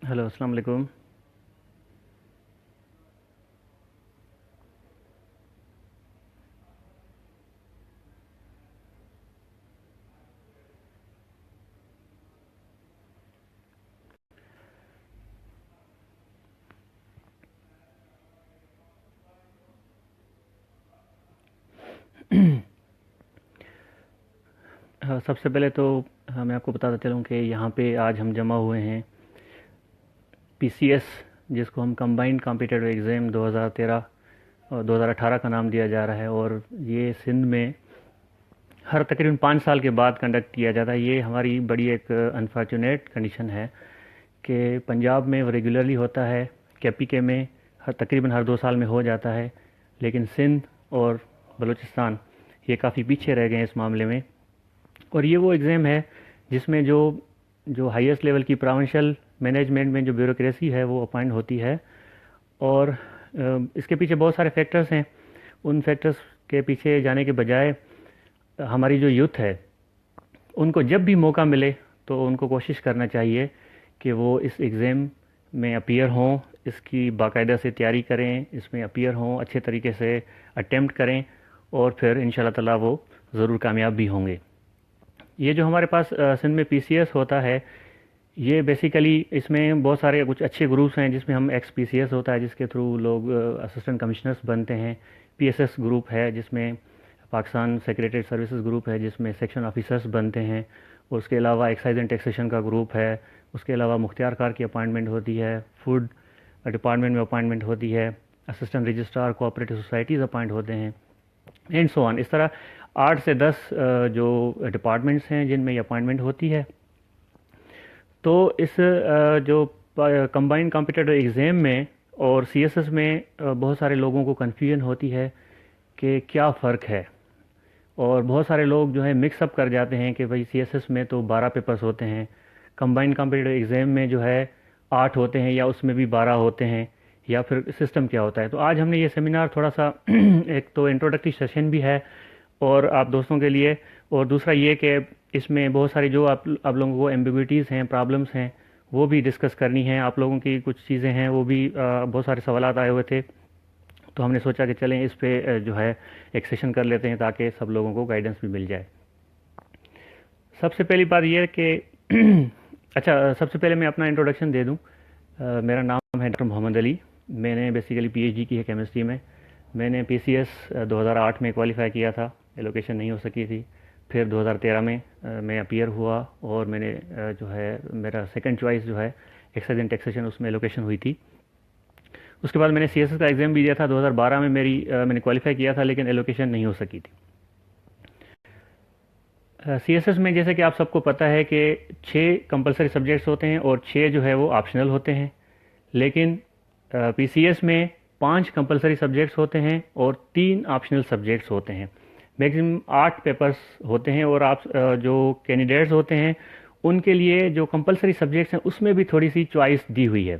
Hello, अस्सलाम वालेकुम। सबसे पहले तो मैं आपको बताता चलूँ कि यहाँ पे आज हम जमा हुए हैं पीसीएस, जिसको हम कंबाइंड कॉम्पिटिटिव एग्ज़ाम 2013 और 2018 का नाम दिया जा रहा है। और ये सिंध में हर तकरीबन 5 साल के बाद कंडक्ट किया जाता है। ये हमारी बड़ी एक अनफॉर्चुनेट कंडीशन है कि पंजाब में वो रेगुलरली होता है, केपीके में तकरीबन हर 2 साल में हो जाता है, लेकिन सिंध और बलूचिस्तान ये काफ़ी पीछे रह गए हैं इस मामले में। और ये वो एग्ज़ाम है जिसमें जो जो हाईएस्ट लेवल की प्रोविंशियल मैनेजमेंट में जो ब्यूरोक्रेसी है वो अपॉइंट होती है। और इसके पीछे बहुत सारे फैक्टर्स हैं। उन फैक्टर्स के पीछे जाने के बजाय हमारी जो यूथ है उनको जब भी मौका मिले तो उनको कोशिश करना चाहिए कि वो इस एग्ज़ाम में अपीयर हों, इसकी बाकायदा से तैयारी करें, इसमें अपीयर हों, अच्छे तरीके से अटेम्प्ट करें और फिर इंशाल्लाह ताला वो ज़रूर कामयाब भी होंगे। ये जो हमारे पास सिंध में पीसीएस होता है, ये बेसिकली इसमें बहुत सारे कुछ अच्छे ग्रुप्स हैं जिसमें हम एक्स पीसीएस होता है जिसके थ्रू लोग असिस्टेंट कमिश्नर्स बनते हैं। पीएसएस ग्रुप है जिसमें पाकिस्तान सेक्रेटरी सर्विसेज ग्रुप है जिसमें सेक्शन ऑफिसर्स बनते हैं। और उसके अलावा एक्साइज एंड टैक्सेशन का ग्रुप है। उसके अलावा मुख्तियार कार की अपॉइंटमेंट होती है, फूड डिपार्टमेंट में अपॉइंटमेंट होती है, assistant registrar cooperative societies appoint होते हैं, एंड सो ऑन। इस तरह 8 से 10 जो डिपार्टमेंट्स हैं जिनमें ये अपॉइंटमेंट होती है। तो इस जो कंबाइंड कॉम्पिटिटिव एग्ज़ाम में और सीएसएस में बहुत सारे लोगों को कन्फ्यूजन होती है कि क्या फ़र्क है। और बहुत सारे लोग जो है मिक्सअप कर जाते हैं कि भाई सीएसएस में तो 12 पेपर्स होते हैं, कंबाइंड कॉम्पिटिटिव एग्ज़ाम में जो है 8 होते हैं या उसमें भी 12 होते हैं, या फिर सिस्टम क्या होता है। तो आज हमने ये सेमिनार थोड़ा सा एक तो इंट्रोडक्टरी सेशन भी है और आप दोस्तों के लिए, और दूसरा ये कि इसमें बहुत सारी जो आप लोगों को एम्बिग्विटीज़ हैं, प्रॉब्लम्स हैं, वो भी डिस्कस करनी है। आप लोगों की कुछ चीज़ें हैं वो भी बहुत सारे सवालात आए हुए थे, तो हमने सोचा कि चलें इस पे जो है एक सेशन कर लेते हैं ताकि सब लोगों को गाइडेंस भी मिल जाए। सबसे पहली बात यह है कि अच्छा, सबसे पहले मैं अपना इंट्रोडक्शन दे दूं। मेरा नाम है डॉक्टर मोहम्मद अली। मैंने बेसिकली पीएचडी की है केमिस्ट्री में। मैंने पीसीएस 2008 में क्वालिफाई किया था, एलोकेशन नहीं हो सकी थी। फिर 2013 में मैं अपीयर हुआ और मैंने जो है मेरा सेकंड चॉइस जो है एक्साइज एंड टैक्सेशन, उसमें एलोकेशन हुई थी। उसके बाद मैंने सीएसएस का एग्ज़ाम भी दिया था 2012 में। मैंने क्वालिफाई किया था लेकिन एलोकेशन नहीं हो सकी थी। सीएसएस में जैसे कि आप सबको पता है कि 6 कंपलसरी सब्जेक्ट्स होते हैं और 6 जो है वो ऑप्शनल होते हैं। लेकिन पीसीएस में 5 कंपलसरी सब्जेक्ट्स होते हैं और 3 ऑप्शनल सब्जेक्ट्स होते हैं। मैक्सिमम 8 पेपर्स होते हैं। और आप जो कैंडिडेट्स होते हैं उनके लिए जो कंपलसरी सब्जेक्ट्स हैं उसमें भी थोड़ी सी चॉइस दी हुई है।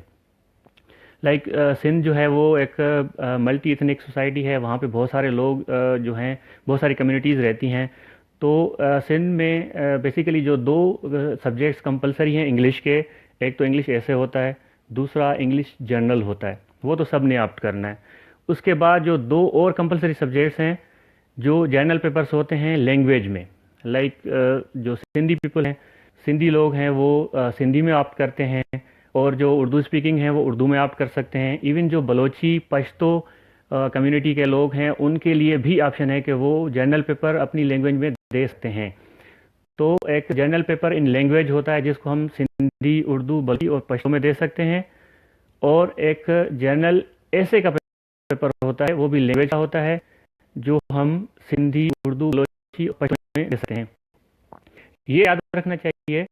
लाइक सिंध जो है वो एक मल्टी इथनिक सोसाइटी है। वहाँ पे बहुत सारे लोग जो हैं, बहुत सारी कम्युनिटीज़ रहती हैं। तो सिंध में बेसिकली जो 2 सब्जेक्ट्स कंपलसरी हैं इंग्लिश के, एक तो इंग्लिश ऐसे होता है, दूसरा इंग्लिश जर्नल होता है, वो तो सब ने ऑप्ट करना है। उसके बाद जो 2 और कंपलसरी सब्जेक्ट्स हैं जो जर्नल पेपर्स होते हैं लैंग्वेज में, लाइक जो सिंधी पीपल हैं, सिंधी लोग हैं, वो सिंधी में ऑप्ट करते हैं। और जो उर्दू स्पीकिंग है वो उर्दू में ऑप्ट कर सकते हैं। इवन जो बलोची पश्तो कम्युनिटी के लोग हैं उनके लिए भी ऑप्शन है कि वो जर्नल पेपर अपनी लैंग्वेज में दे सकते हैं। तो एक जर्नल पेपर इन लैंग्वेज होता है जिसको हम सिंधी, उर्दू, बलोची और पश्तो में दे सकते हैं। और एक जर्नल ऐसे का पेपर होता है, वो भी लैंग्वेज का होता है, जो हम सिंधी, उर्दू, बलोची और पश्तो में दे सकते हैं। ये याद रखना चाहिए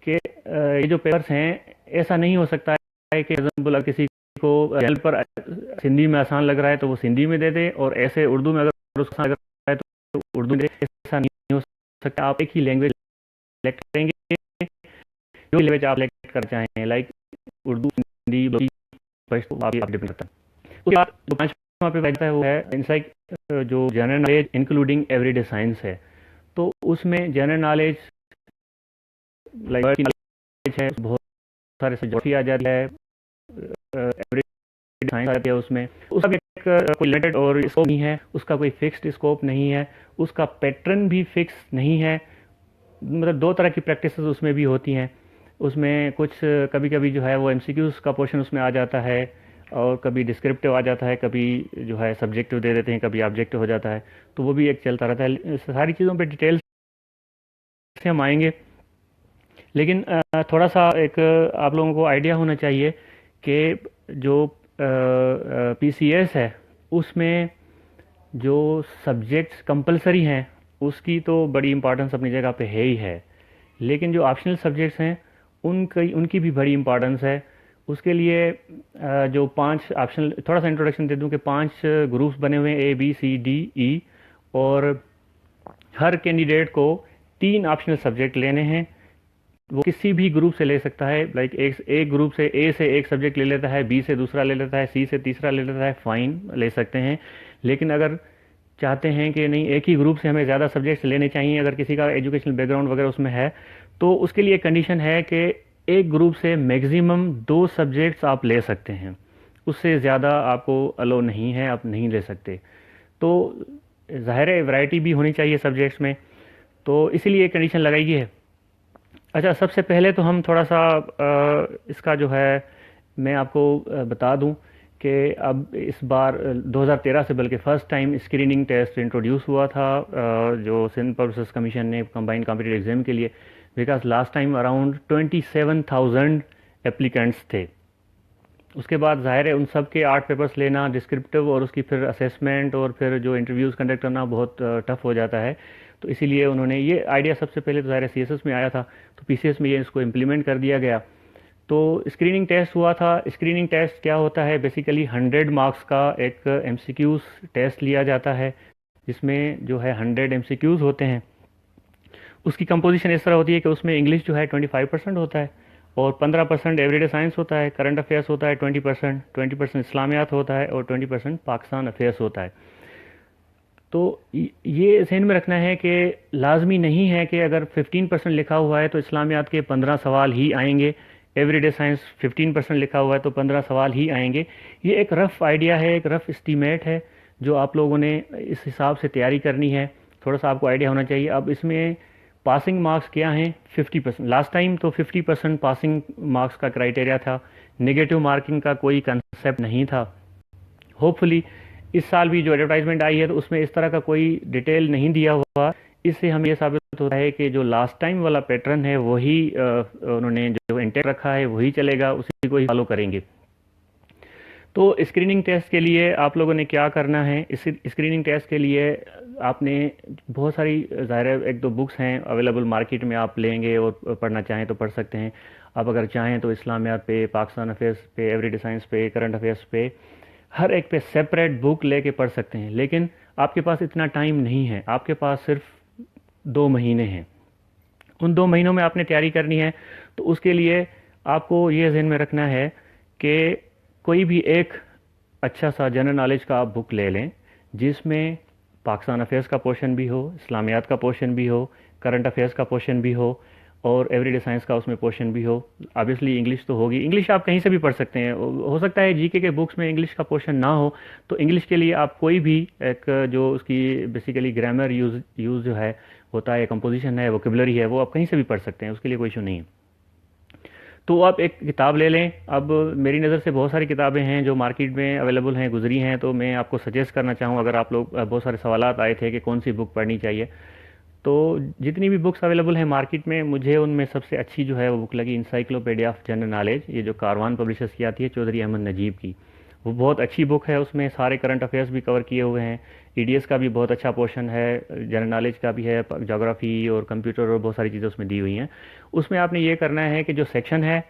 कि ये जो पेपर्स हैं, ऐसा नहीं हो सकता है कि एग्जाम्पल किसी को जनरल पर सिंधी में आसान लग रहा है तो वो सिंधी में दे दे, और ऐसे उर्दू में अगर उसको आसान लग रहा है तो उर्दू में दे दे। ऐसा नहीं हो सकता। आप एक ही लैंग्वेज सेलेक्ट करेंगे, जो लैंग्वेज आप सेलेक्ट करना चाहें, लाइक उर्दू, हिंदी, बलोची, पश्तो, आप डिपेंड करता है। उसके बाद जो 5वां पेपर रहता है वो है इनसाइट, जो general knowledge including everyday science है। तो उसमें जनरल नॉलेज, लाइक नॉलेज है, बहुत सारे ज्योग्राफी आ जाती है, एवरेज साइंस आ जाती है उसमें। उसका भी एक कोई लिमिटेड और स्कोप नहीं है, उसका कोई फिक्स्ड स्कोप नहीं है, उसका पैटर्न भी फिक्स नहीं है। मतलब दो तरह की प्रैक्टिसेस उसमें भी होती हैं। उसमें कुछ कभी कभी जो है वो एमसीक्यूज़ का पोर्शन उसमें आ जाता है, और कभी डिस्क्रिप्टिव आ जाता है, कभी जो है सब्जेक्टिव दे देते हैं, कभी ऑब्जेक्टिव हो जाता है। तो वो भी एक चलता रहता है। सारी चीज़ों पे डिटेल से हम आएंगे, लेकिन थोड़ा सा एक आप लोगों को आइडिया होना चाहिए कि जो पीसीएस है उसमें जो सब्जेक्ट्स कंपलसरी हैं उसकी तो बड़ी इंपॉर्टेंस अपनी जगह पे है ही है, लेकिन जो ऑप्शनल सब्जेक्ट्स हैं उनकी उनकी भी बड़ी इंपॉर्टेंस है। उसके लिए जो पांच ऑप्शनल, थोड़ा सा इंट्रोडक्शन दे दूं कि पांच ग्रुप्स बने हुए हैं, A B C D E, और हर कैंडिडेट को तीन ऑप्शनल सब्जेक्ट लेने हैं। वो किसी भी ग्रुप से ले सकता है, लाइक एक ग्रुप से ए से एक सब्जेक्ट ले लेता है, बी से दूसरा ले लेता है, सी से तीसरा ले लेता है, फाइन ले सकते हैं। लेकिन अगर चाहते हैं कि नहीं एक ही ग्रुप से हमें ज़्यादा सब्जेक्ट्स लेने चाहिए, अगर किसी का एजुकेशनल बैकग्राउंड वगैरह उसमें है, तो उसके लिए कंडीशन है कि एक ग्रुप से मैक्सिमम दो सब्जेक्ट्स आप ले सकते हैं, उससे ज़्यादा आपको अलो नहीं है, आप नहीं ले सकते। तो ज़ाहिर है वैरायटी भी होनी चाहिए सब्जेक्ट्स में, तो इसीलिए कंडीशन लगाई गई है। अच्छा, सबसे पहले तो हम थोड़ा सा इसका जो है मैं आपको बता दूं कि अब इस बार 2013 से बल्कि first time screening test introduce हुआ था, जो सिंध पब्लिक सर्विस कमीशन ने कंबाइंड कॉम्पिटिटिव एग्ज़ाम के लिए। Because last time around 27,000 applicants थे। उसके बाद ज़ाहिर है उन सब के 8 पेपर्स लेना, डिस्क्रिप्टिव और उसकी फिर असेसमेंट और फिर जो इंटरव्यूज़ कंडक्ट करना बहुत टफ हो जाता है। तो इसीलिए उन्होंने ये आइडिया सबसे पहले तो ज़ाहिर सीएसएस में आया था, तो पीसीएस में ये इसको इम्प्लीमेंट कर दिया गया। तो स्क्रीनिंग टेस्ट हुआ था। स्क्रीनिंग टेस्ट क्या होता है, बेसिकली 100 मार्क्स का एक एमसीक्यूज़ टेस्ट लिया जाता है, जिसमें जो है 100 एमसीक्यूज़ होते हैं। उसकी कंपोजिशन इस तरह होती है कि उसमें इंग्लिश जो है 25% होता है, और 15% एवरीडे साइंस होता है, करंट अफेयर्स होता है 20%, 20% इस्लामियात होता है, और 20% पाकिस्तान अफेयर्स होता है। तो ये जहन में रखना है कि लाजमी नहीं है कि अगर 15% लिखा हुआ है तो इस्लामियात के 15 सवाल ही आएंगे, एवरीडे साइंस 15% लिखा हुआ है तो 15 सवाल ही आएंगे। ये एक रफ़ आइडिया है, एक रफ़ एस्टीमेट है जो आप लोगों ने इस हिसाब से तैयारी करनी है। थोड़ा सा आपको आइडिया होना चाहिए। अब इसमें पासिंग मार्क्स क्या हैं, 50%। लास्ट टाइम तो 50% पासिंग मार्क्स का क्राइटेरिया था, नेगेटिव मार्किंग का कोई कंसेप्ट नहीं था। होपफुली इस साल भी जो एडवर्टाइजमेंट आई है तो उसमें इस तरह का कोई डिटेल नहीं दिया हुआ। इससे हमें यह साबित होता है कि जो लास्ट टाइम वाला पैटर्न है वही उन्होंने जो इंटेंट रखा है वही चलेगा, उसी को ही फॉलो करेंगे। तो स्क्रीनिंग टेस्ट के लिए आप लोगों ने क्या करना है, इस स्क्रीनिंग टेस्ट के लिए आपने बहुत सारी ज़ाहिर है एक दो बुक्स हैं अवेलेबल मार्केट में, आप लेंगे और पढ़ना चाहें तो पढ़ सकते हैं। आप अगर चाहें तो इस्लामियात पे, पाकिस्तान अफेयर्स पे, एवरीडे साइंस पे, करंट अफेयर्स पे, हर एक पे सेपरेट बुक लेके पढ़ सकते हैं। लेकिन आपके पास इतना टाइम नहीं है, आपके पास सिर्फ 2 महीने हैं। उन 2 महीनों में आपने तैयारी करनी है। तो उसके लिए आपको ये ज़हन में रखना है कि कोई भी एक अच्छा सा जनरल नॉलेज का आप बुक ले लें, जिसमें पाकिस्तान अफेयर्स का पोर्शन भी हो, इस्लामियात का पोर्शन भी हो, करंट अफेयर्स का पोर्शन भी हो, और एवरीडे साइंस का उसमें पोर्शन भी हो। ऑब्वियसली इंग्लिश तो होगी, इंग्लिश आप कहीं से भी पढ़ सकते हैं। हो सकता है जीके के बुक्स में इंग्लिश का पोर्शन ना हो, तो इंग्लिश के लिए आप कोई भी एक जो उसकी बेसिकली ग्रामर यूज़ जो है होता है, कंपोजिशन है, वोकेबलरी है, वो आप कहीं से भी पढ़ सकते हैं, उसके लिए कोई इशू नहीं है। तो आप एक किताब ले लें। अब मेरी नज़र से बहुत सारी किताबें हैं जो मार्केट में अवेलेबल हैं, गुजरी हैं, तो मैं आपको सजेस्ट करना चाहूँ, अगर आप लोग बहुत सारे सवालात आए थे कि कौन सी बुक पढ़नी चाहिए, तो जितनी भी बुक्स अवेलेबल हैं मार्केट में, मुझे उनमें सबसे अच्छी जो है वो बुक लगी इंसाइक्लोपीडिया ऑफ जनरल नॉलेज, ये जो कारवान पब्लिशर्स की आती है, चौधरी अहमद नजीब की। वो बहुत अच्छी बुक है, उसमें सारे करंट अफेयर्स भी कवर किए हुए हैं, ईडीएस का भी बहुत अच्छा पोर्शन है, जनरल नॉलेज का भी है, जोग्राफ़ी और कंप्यूटर और बहुत सारी चीज़ें उसमें दी हुई हैं। उसमें आपने ये करना है कि जो सेक्शन है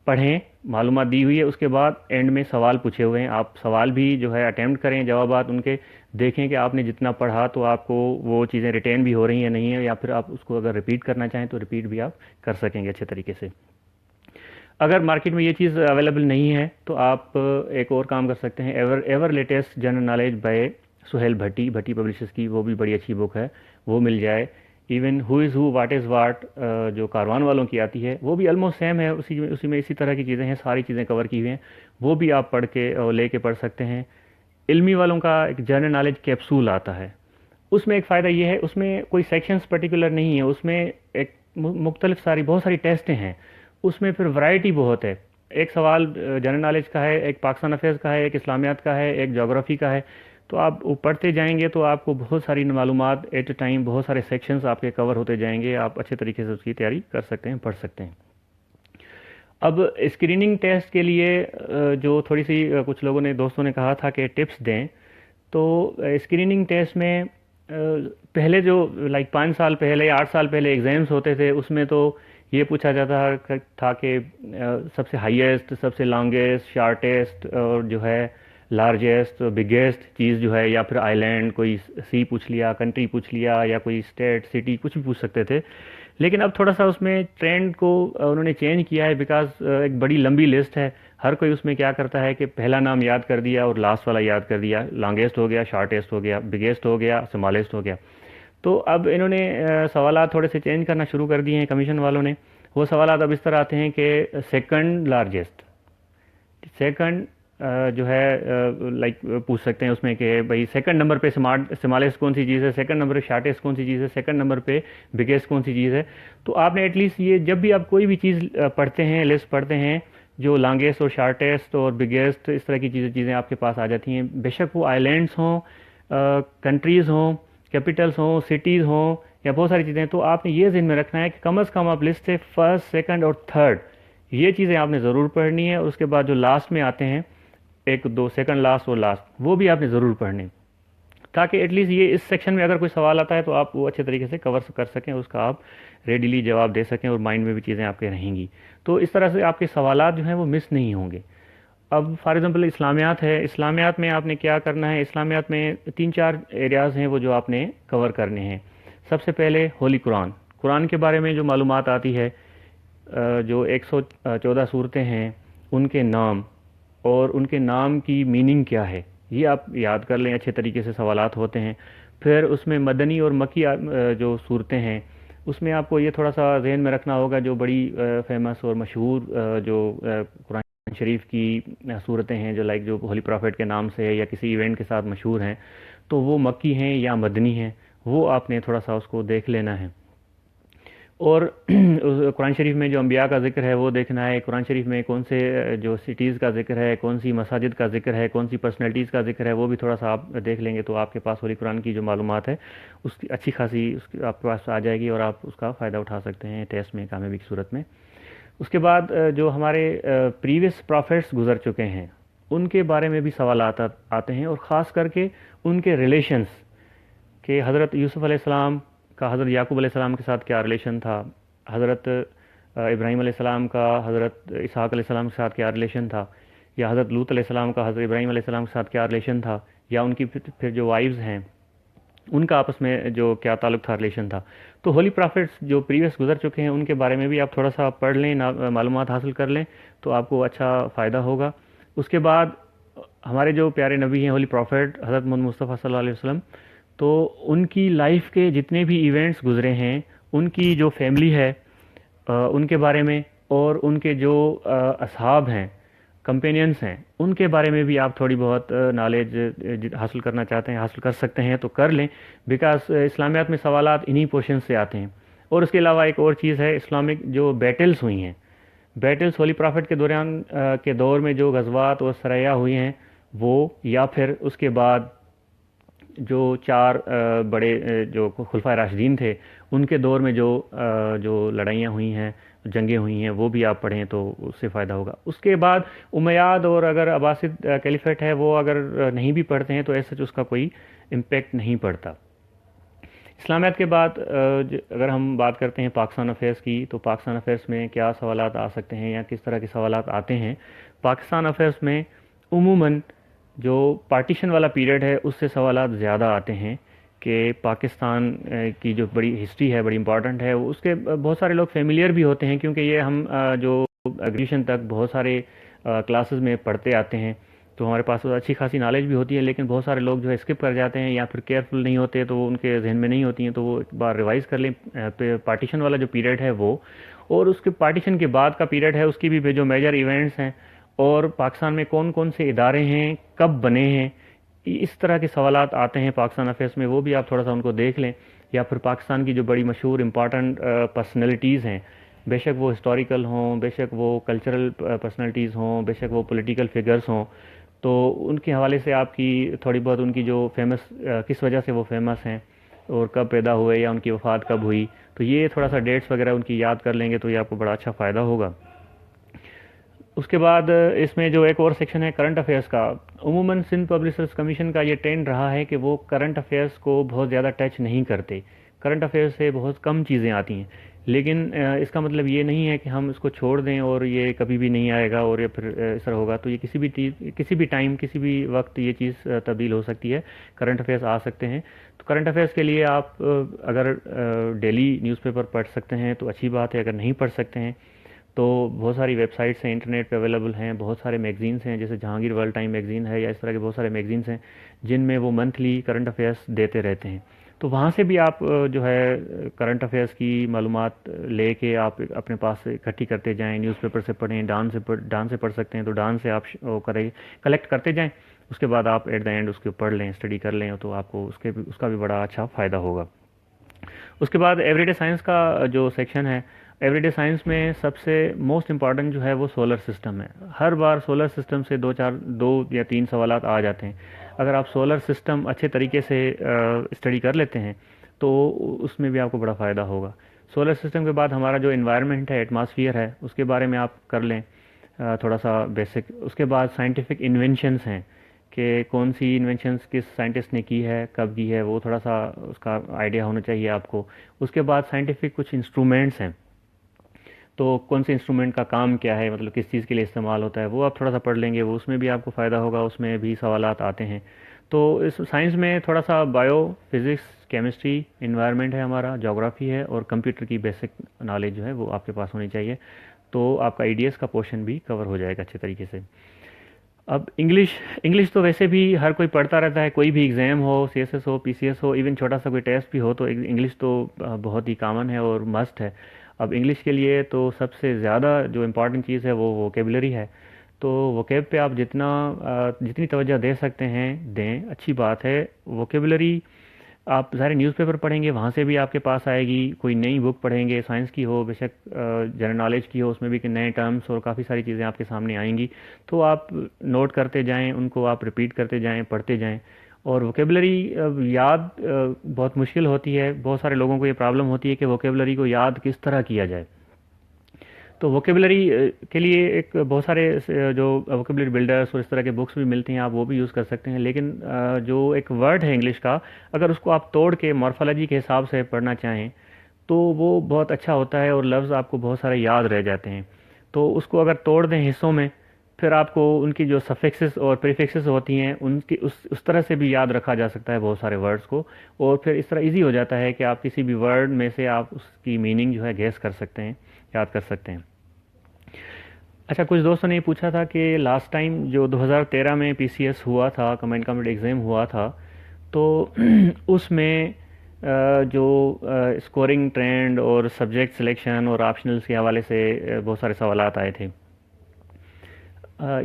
पढ़ें, मालूमात दी हुई है, उसके बाद एंड में सवाल पूछे हुए हैं, आप सवाल भी जो है अटेम्प्ट करें, जवाबात उनके देखें कि आपने जितना पढ़ा तो आपको वो चीज़ें रिटेन भी हो रही हैं नहीं है, या फिर आप उसको अगर रिपीट करना चाहें तो रिपीट भी आप कर सकेंगे अच्छे तरीके से। अगर मार्केट में ये चीज़ अवेलेबल नहीं है तो आप एक और काम कर सकते हैं, ever latest general knowledge by Suhail Bhatti publishers की, वो भी बड़ी अच्छी बुक है, वो मिल जाए, even who is who, what is what, जो कारवान वालों की आती है वो भी ऑलमोस्ट सेम है, उसी में इसी तरह की चीज़ें हैं, सारी चीज़ें कवर की हुई हैं, वो भी आप पढ़ के और ले पढ़ सकते हैं। इल्मी वालों का एक जनरल नॉलेज कैप्सूल आता है, उसमें एक फ़ायदा ये है, उसमें कोई सेक्शंस पर्टिकुलर नहीं है, उसमें एक मुख्तलिफ सारी बहुत सारी टेस्टें हैं, उसमें फिर वैरायटी बहुत है। एक सवाल जनरल नॉलेज का है, एक पाकिस्तान अफेयर्स का है, एक इस्लामियात का है, एक जोग्राफ़ी का है। तो आप वो पढ़ते जाएंगे तो आपको बहुत सारी मालूमात एट अ टाइम, बहुत सारे सेक्शंस आपके कवर होते जाएंगे, आप अच्छे तरीके से उसकी तैयारी कर सकते हैं, पढ़ सकते हैं। अब स्क्रीनिंग टेस्ट के लिए जो थोड़ी सी कुछ लोगों ने, दोस्तों ने कहा था कि टिप्स दें, तो स्क्रीनिंग टेस्ट में पहले जो 5 साल पहले, 8 साल पहले एग्ज़ाम्स होते थे, उसमें तो ये पूछा जाता था कि सबसे हाईएस्ट, सबसे लॉन्गेस्ट, शार्टेस्ट और जो है लार्जेस्ट, बिगेस्ट चीज़ जो है, या फिर आइलैंड, कोई सी पूछ लिया, कंट्री पूछ लिया, या कोई स्टेट, सिटी, कुछ भी पूछ सकते थे। लेकिन अब थोड़ा सा उसमें ट्रेंड को उन्होंने चेंज किया है, बिकॉज एक बड़ी लंबी लिस्ट है, हर कोई उसमें क्या करता है कि पहला नाम याद कर दिया और लास्ट वाला याद कर दिया, लॉन्गेस्ट हो गया, शार्टेस्ट हो गया, बिगेस्ट हो गया, स्मॉलेस्ट हो गया। तो अब इन्होंने सवालात थोड़े से चेंज करना शुरू कर दिए हैं कमीशन वालों ने। वो सवालात अब इस तरह आते हैं कि सेकंड लार्जेस्ट, सेकंड जो है पूछ सकते हैं उसमें कि भाई सेकंड नंबर पे स्मॉलेस्ट कौन सी चीज़ है, सेकंड नंबर पे शार्टेस्ट कौन सी चीज़ है, सेकंड नंबर पे बिगेस्ट कौन सी चीज़ है। तो आपने एटलीस्ट ये, जब भी आप कोई भी चीज़ पढ़ते हैं, लिस्ट पढ़ते हैं, जो लॉन्गेस्ट और शार्टेस्ट और बिगेस्ट इस तरह की चीज़ें आपके पास आ जाती हैं, बेशक वो आइलैंड्स हों, कंट्रीज़ हों, कैपिटल्स हों, सिटीज़ हों, या बहुत सारी चीज़ें। तो आपने ये ज़हन में रखना है कि कम अज़ कम आप लिस्ट से फर्स्ट, सेकंड और थर्ड ये चीज़ें आपने ज़रूर पढ़नी है, और उसके बाद जो लास्ट में आते हैं, एक दो, सेकंड लास्ट और लास्ट, वो भी आपने ज़रूर पढ़ने, ताकि एटलीस्ट ये इस सेक्शन में अगर कोई सवाल आता है तो आप वो अच्छे तरीके से कवर कर सकें, उसका आप रेडीली जवाब दे सकें, और माइंड में भी चीज़ें आपके रहेंगी। तो इस तरह से आपके सवालात जो हैं वो मिस नहीं होंगे। अब फॉर एग्ज़ाम्पल इस्लामियात है, इस्लामियात में आपने क्या करना है, इस्लामियात में 3-4 एरियाज़ हैं वो जो आपने कवर करने हैं। सबसे पहले होली कुरान, कुरान के बारे में जो मालूमात आती है, जो 114 सूरतें हैं, उनके नाम और उनके नाम की मीनिंग क्या है, ये आप याद कर लें, अच्छे तरीके से सवालात होते हैं। फिर उसमें मदनी और मक्की जो सूरतें हैं, उसमें आपको ये थोड़ा सा जहन में रखना होगा, जो बड़ी फेमस और मशहूर जो कुरान शरीफ की सूरतें हैं, जो जो होली प्रॉफिट के नाम से या किसी इवेंट के साथ मशहूर हैं, तो वो मक्की हैं या मदनी हैं, वो आपने थोड़ा सा उसको देख लेना है। और कुरान शरीफ में जो अम्बिया का ज़िक्र है वो देखना है, कुरान शरीफ में कौन से जो सिटीज़ का ज़िक्र है, कौन सी मसाजिद का ज़िक्र है, कौन सी पर्सनैलिटीज़ का ज़िक्र है, वो भी थोड़ा सा आप देख लेंगे तो आपके पास होली कुरान की जो मालूमात है उसकी अच्छी खासी उसकी आपके पास आ जाएगी, और आप उसका फ़ायदा उठा सकते हैं टेस्ट में कामयाबी की सूरत में। उसके बाद जो हमारे प्रीवियस प्रॉफिट्स गुज़र चुके हैं, उनके बारे में भी सवाल आते हैं, और ख़ास करके उनके रिलेशंस, कि हज़रत यूसुफ़ अलैहिस्सलाम का हज़रत याकूब अलैहिस्सलाम के साथ क्या रिलेशन था, हज़रत इब्राहीम अलैहिस्सलाम का हज़रत इसहाक़ अलैहिस्सलाम के साथ क्या रिलेशन था, या हज़रत लूत अलैहिस्सलाम का हज़रत इब्राहीम अलैहिस्सलाम के साथ क्या रिलेशन था, या उनकी फिर जो वाइफ्स हैं उनका आपस में जो क्या ताल्लुक़ था, रिलेशन था। तो होली प्रॉफिट्स जो प्रीवियस गुजर चुके हैं उनके बारे में भी आप थोड़ा सा पढ़ लें, मालूमात हासिल कर लें, तो आपको अच्छा फ़ायदा होगा। उसके बाद हमारे जो प्यारे नबी हैं होली प्रॉफिट हज़रत मोहम्मद मुस्तफ़ा सल्लल्लाहु अलैहि वसल्लम, तो उनकी लाइफ के जितने भी इवेंट्स गुज़रे हैं, उनकी जो फैमिली है उनके बारे में, और उनके जो असहाब हैं, कंपेनियंस हैं, उनके बारे में भी आप थोड़ी बहुत नॉलेज हासिल करना चाहते हैं, हासिल कर सकते हैं तो कर लें, बिकॉज इस्लामियात में सवालात इन्हीं पोर्शन से आते हैं। और उसके अलावा एक और चीज़ है, इस्लामिक जो बैटल्स हुई हैं, बैटल्स होली प्रॉफिट के दौरान के दौर में जो गज़वात और सरया हुई हैं वो, या फिर उसके बाद जो 4 बड़े जो खुलफा राशिदीन थे उनके दौर में जो लड़ाइयाँ हुई हैं, जंगें हुई हैं, वो भी आप पढ़ें तो उससे फ़ायदा होगा। उसके बाद उमैयाद और अगर अब्बासिद कैलिफेट है वो अगर नहीं भी पढ़ते हैं तो ऐसा उसका कोई इम्पेक्ट नहीं पड़ता। इस्लामियात के बाद अगर हम बात करते हैं पाकिस्तान अफेयर्स की, तो पाकिस्तान अफेयर्स में क्या सवालात आ सकते हैं या किस तरह के सवालात आते हैं। पाकिस्तान अफेयर्स में उमूमन जो पार्टीशन वाला पीरियड है उससे सवालात ज़्यादा आते हैं, कि पाकिस्तान की जो बड़ी हिस्ट्री है, बड़ी इंपॉर्टेंट है, उसके बहुत सारे लोग फेमिलियर भी होते हैं, क्योंकि ये हम जो ग्रेजुएशन तक बहुत सारे क्लासेस में पढ़ते आते हैं। तो हमारे पास अच्छी खासी नॉलेज भी होती है, लेकिन बहुत सारे लोग जो है स्किप कर जाते हैं या फिर केयरफुल नहीं होते, तो वो उनके जहन में नहीं होती हैं, तो वो एक बार रिवाइज़ कर लें पार्टीशन वाला जो पीरियड है वो, और उसके पार्टीशन के बाद का पीरियड है उसकी भी जो मेजर इवेंट्स हैं, और पाकिस्तान में कौन कौन से इदारे हैं, कब बने हैं, इस तरह के सवालात आते हैं पाकिस्तान अफेयर्स में, वो भी आप थोड़ा सा उनको देख लें। या फिर पाकिस्तान की जो बड़ी मशहूर इंपॉर्टेंट पर्सनैलिटीज़ हैं, बेशक वो हिस्टोरिकल हों, बेशक वो कल्चरल पर्सनैलिटीज़ हों, बेशक वो पॉलिटिकल फिगर्स हों, तो उनके हवाले से आपकी थोड़ी बहुत उनकी जो फेमस किस वजह से वो फेमस हैं और कब पैदा हुए या उनकी वफ़ात कब हुई, तो ये थोड़ा सा डेट्स वगैरह उनकी याद कर लेंगे तो ये आपको बड़ा अच्छा फ़ायदा होगा। उसके बाद इसमें जो एक और सेक्शन है करंट अफेयर्स का, उमूमन सिंध पब्लिक सर्विस कमीशन का ये ट्रेंड रहा है कि वो करंट अफेयर्स को बहुत ज़्यादा टच नहीं करते। करंट अफेयर्स से बहुत कम चीज़ें आती हैं, लेकिन इसका मतलब ये नहीं है कि हम इसको छोड़ दें और ये कभी भी नहीं आएगा और या फिर इस तरह होगा। तो ये किसी भी टाइम, किसी भी वक्त ये चीज़ तब्दील हो सकती है, करंट अफेयर्स आ सकते हैं। तो करंट अफेयर्स के लिए आप अगर डेली न्यूज़पेपर पढ़ सकते हैं तो अच्छी बात है, अगर नहीं पढ़ सकते हैं तो बहुत सारी वेबसाइट्स हैं, इंटरनेट पे अवेलेबल हैं, बहुत सारे मैगज़ीन्स हैं, जैसे जहांगीर वर्ल्ड टाइम मैगज़ीन है, या इस तरह के बहुत सारे मैगज़ीन्स हैं जिनमें वो मंथली करंट अफेयर्स देते रहते हैं। तो वहाँ से भी आप जो है करंट अफेयर्स की मालूमात लेके आप अपने पास से इकट्ठी करते जाएं, न्यूज़पेपर से पढ़ें, डान से पढ़ सकते हैं तो डान से आप वो करें, कलेक्ट करते जाएं, उसके बाद आप एट द एंड उसके पढ़ लें, स्टडी कर लें, तो आपको उसका भी बड़ा अच्छा फ़ायदा होगा। उसके बाद एवरीडे साइंस का जो सेक्शन है, एवरीडे साइंस में सबसे मोस्ट इम्पॉर्टेंट जो है वो सोलर सिस्टम है। हर बार सोलर सिस्टम से दो या तीन सवालात आ जाते हैं। अगर आप सोलर सिस्टम अच्छे तरीके से स्टडी कर लेते हैं तो उसमें भी आपको बड़ा फ़ायदा होगा। सोलर सिस्टम के बाद हमारा जो इन्वायरमेंट है, एटमॉस्फेयर है, उसके बारे में आप कर लें थोड़ा सा बेसिक। उसके बाद साइंटिफिक इन्वेंशंस हैं कि कौन सी इन्वेंशंस किस साइंटिस्ट ने की है, कब की है, वो थोड़ा सा उसका आइडिया होना चाहिए आपको। उसके बाद साइंटिफिक कुछ इंस्ट्रूमेंट्स हैं, तो कौन से इंस्ट्रूमेंट का काम क्या है, मतलब किस चीज़ के लिए इस्तेमाल होता है, वो आप थोड़ा सा पढ़ लेंगे, वो उसमें भी आपको फ़ायदा होगा, उसमें भी सवालात आते हैं। तो इस साइंस में थोड़ा सा बायो, फिज़िक्स, केमिस्ट्री, इन्वायरमेंट है हमारा, जोग्राफ़ी है, और कंप्यूटर की बेसिक नॉलेज जो है वो आपके पास होनी चाहिए, तो आपका ईडीएस का पोर्शन भी कवर हो जाएगा अच्छे तरीके से। अब इंग्लिश, इंग्लिश तो वैसे भी हर कोई पढ़ता रहता है, कोई भी एग्ज़ाम हो, सीएसएस हो, पीसीएस हो, इवन छोटा सा कोई टेस्ट भी हो, तो इंग्लिश तो बहुत ही कॉमन है और मस्ट है। अब इंग्लिश के लिए तो सबसे ज़्यादा जो इम्पोर्टेंट चीज़ है वो वोकेबलरी है। तो वोकेब पे आप जितनी तवज्जो दे सकते हैं दें, अच्छी बात है। वोकेबलरी आप सारे न्यूज़पेपर पढ़ेंगे, वहाँ से भी आपके पास आएगी, कोई नई बुक पढ़ेंगे, साइंस की हो, बेशक जनरल नॉलेज की हो, उसमें भी नए टर्म्स और काफ़ी सारी चीज़ें आपके सामने आएंगी, तो आप नोट करते जाएं, उनको आप रिपीट करते जाएं, पढ़ते जाएं। और वोकेबलरी याद बहुत मुश्किल होती है, बहुत सारे लोगों को ये प्रॉब्लम होती है कि वोकेबलरी को याद किस तरह किया जाए। तो वोकेबलरी के लिए एक बहुत सारे जो वोकेबलरी बिल्डर्स और इस तरह के बुक्स भी मिलती हैं, आप वो भी यूज़ कर सकते हैं। लेकिन जो एक वर्ड है इंग्लिश का, अगर उसको आप तोड़ के मॉर्फोलॉजी के हिसाब से पढ़ना चाहें तो वो बहुत अच्छा होता है और लफ्ज़ आपको बहुत सारे याद रह जाते हैं। तो उसको अगर तोड़ दें हिस्सों में, फिर आपको उनकी जो सफिक्सेस और प्रीफिक्सेस होती हैं उनकी उस तरह से भी याद रखा जा सकता है बहुत सारे वर्ड्स को, और फिर इस तरह इजी हो जाता है कि आप किसी भी वर्ड में से आप उसकी मीनिंग जो है गैस कर सकते हैं, याद कर सकते हैं। अच्छा, कुछ दोस्तों ने ये पूछा था कि लास्ट टाइम जो 2013 में पीसीएस हुआ था, कम्बाइंड कॉम्पिटिटिव एग्ज़ाम हुआ था, तो उसमें जो स्कोरिंग ट्रेंड और सब्जेक्ट सिलेक्शन और ऑप्शनल्स के हवाले से बहुत सारे सवालात आए थे।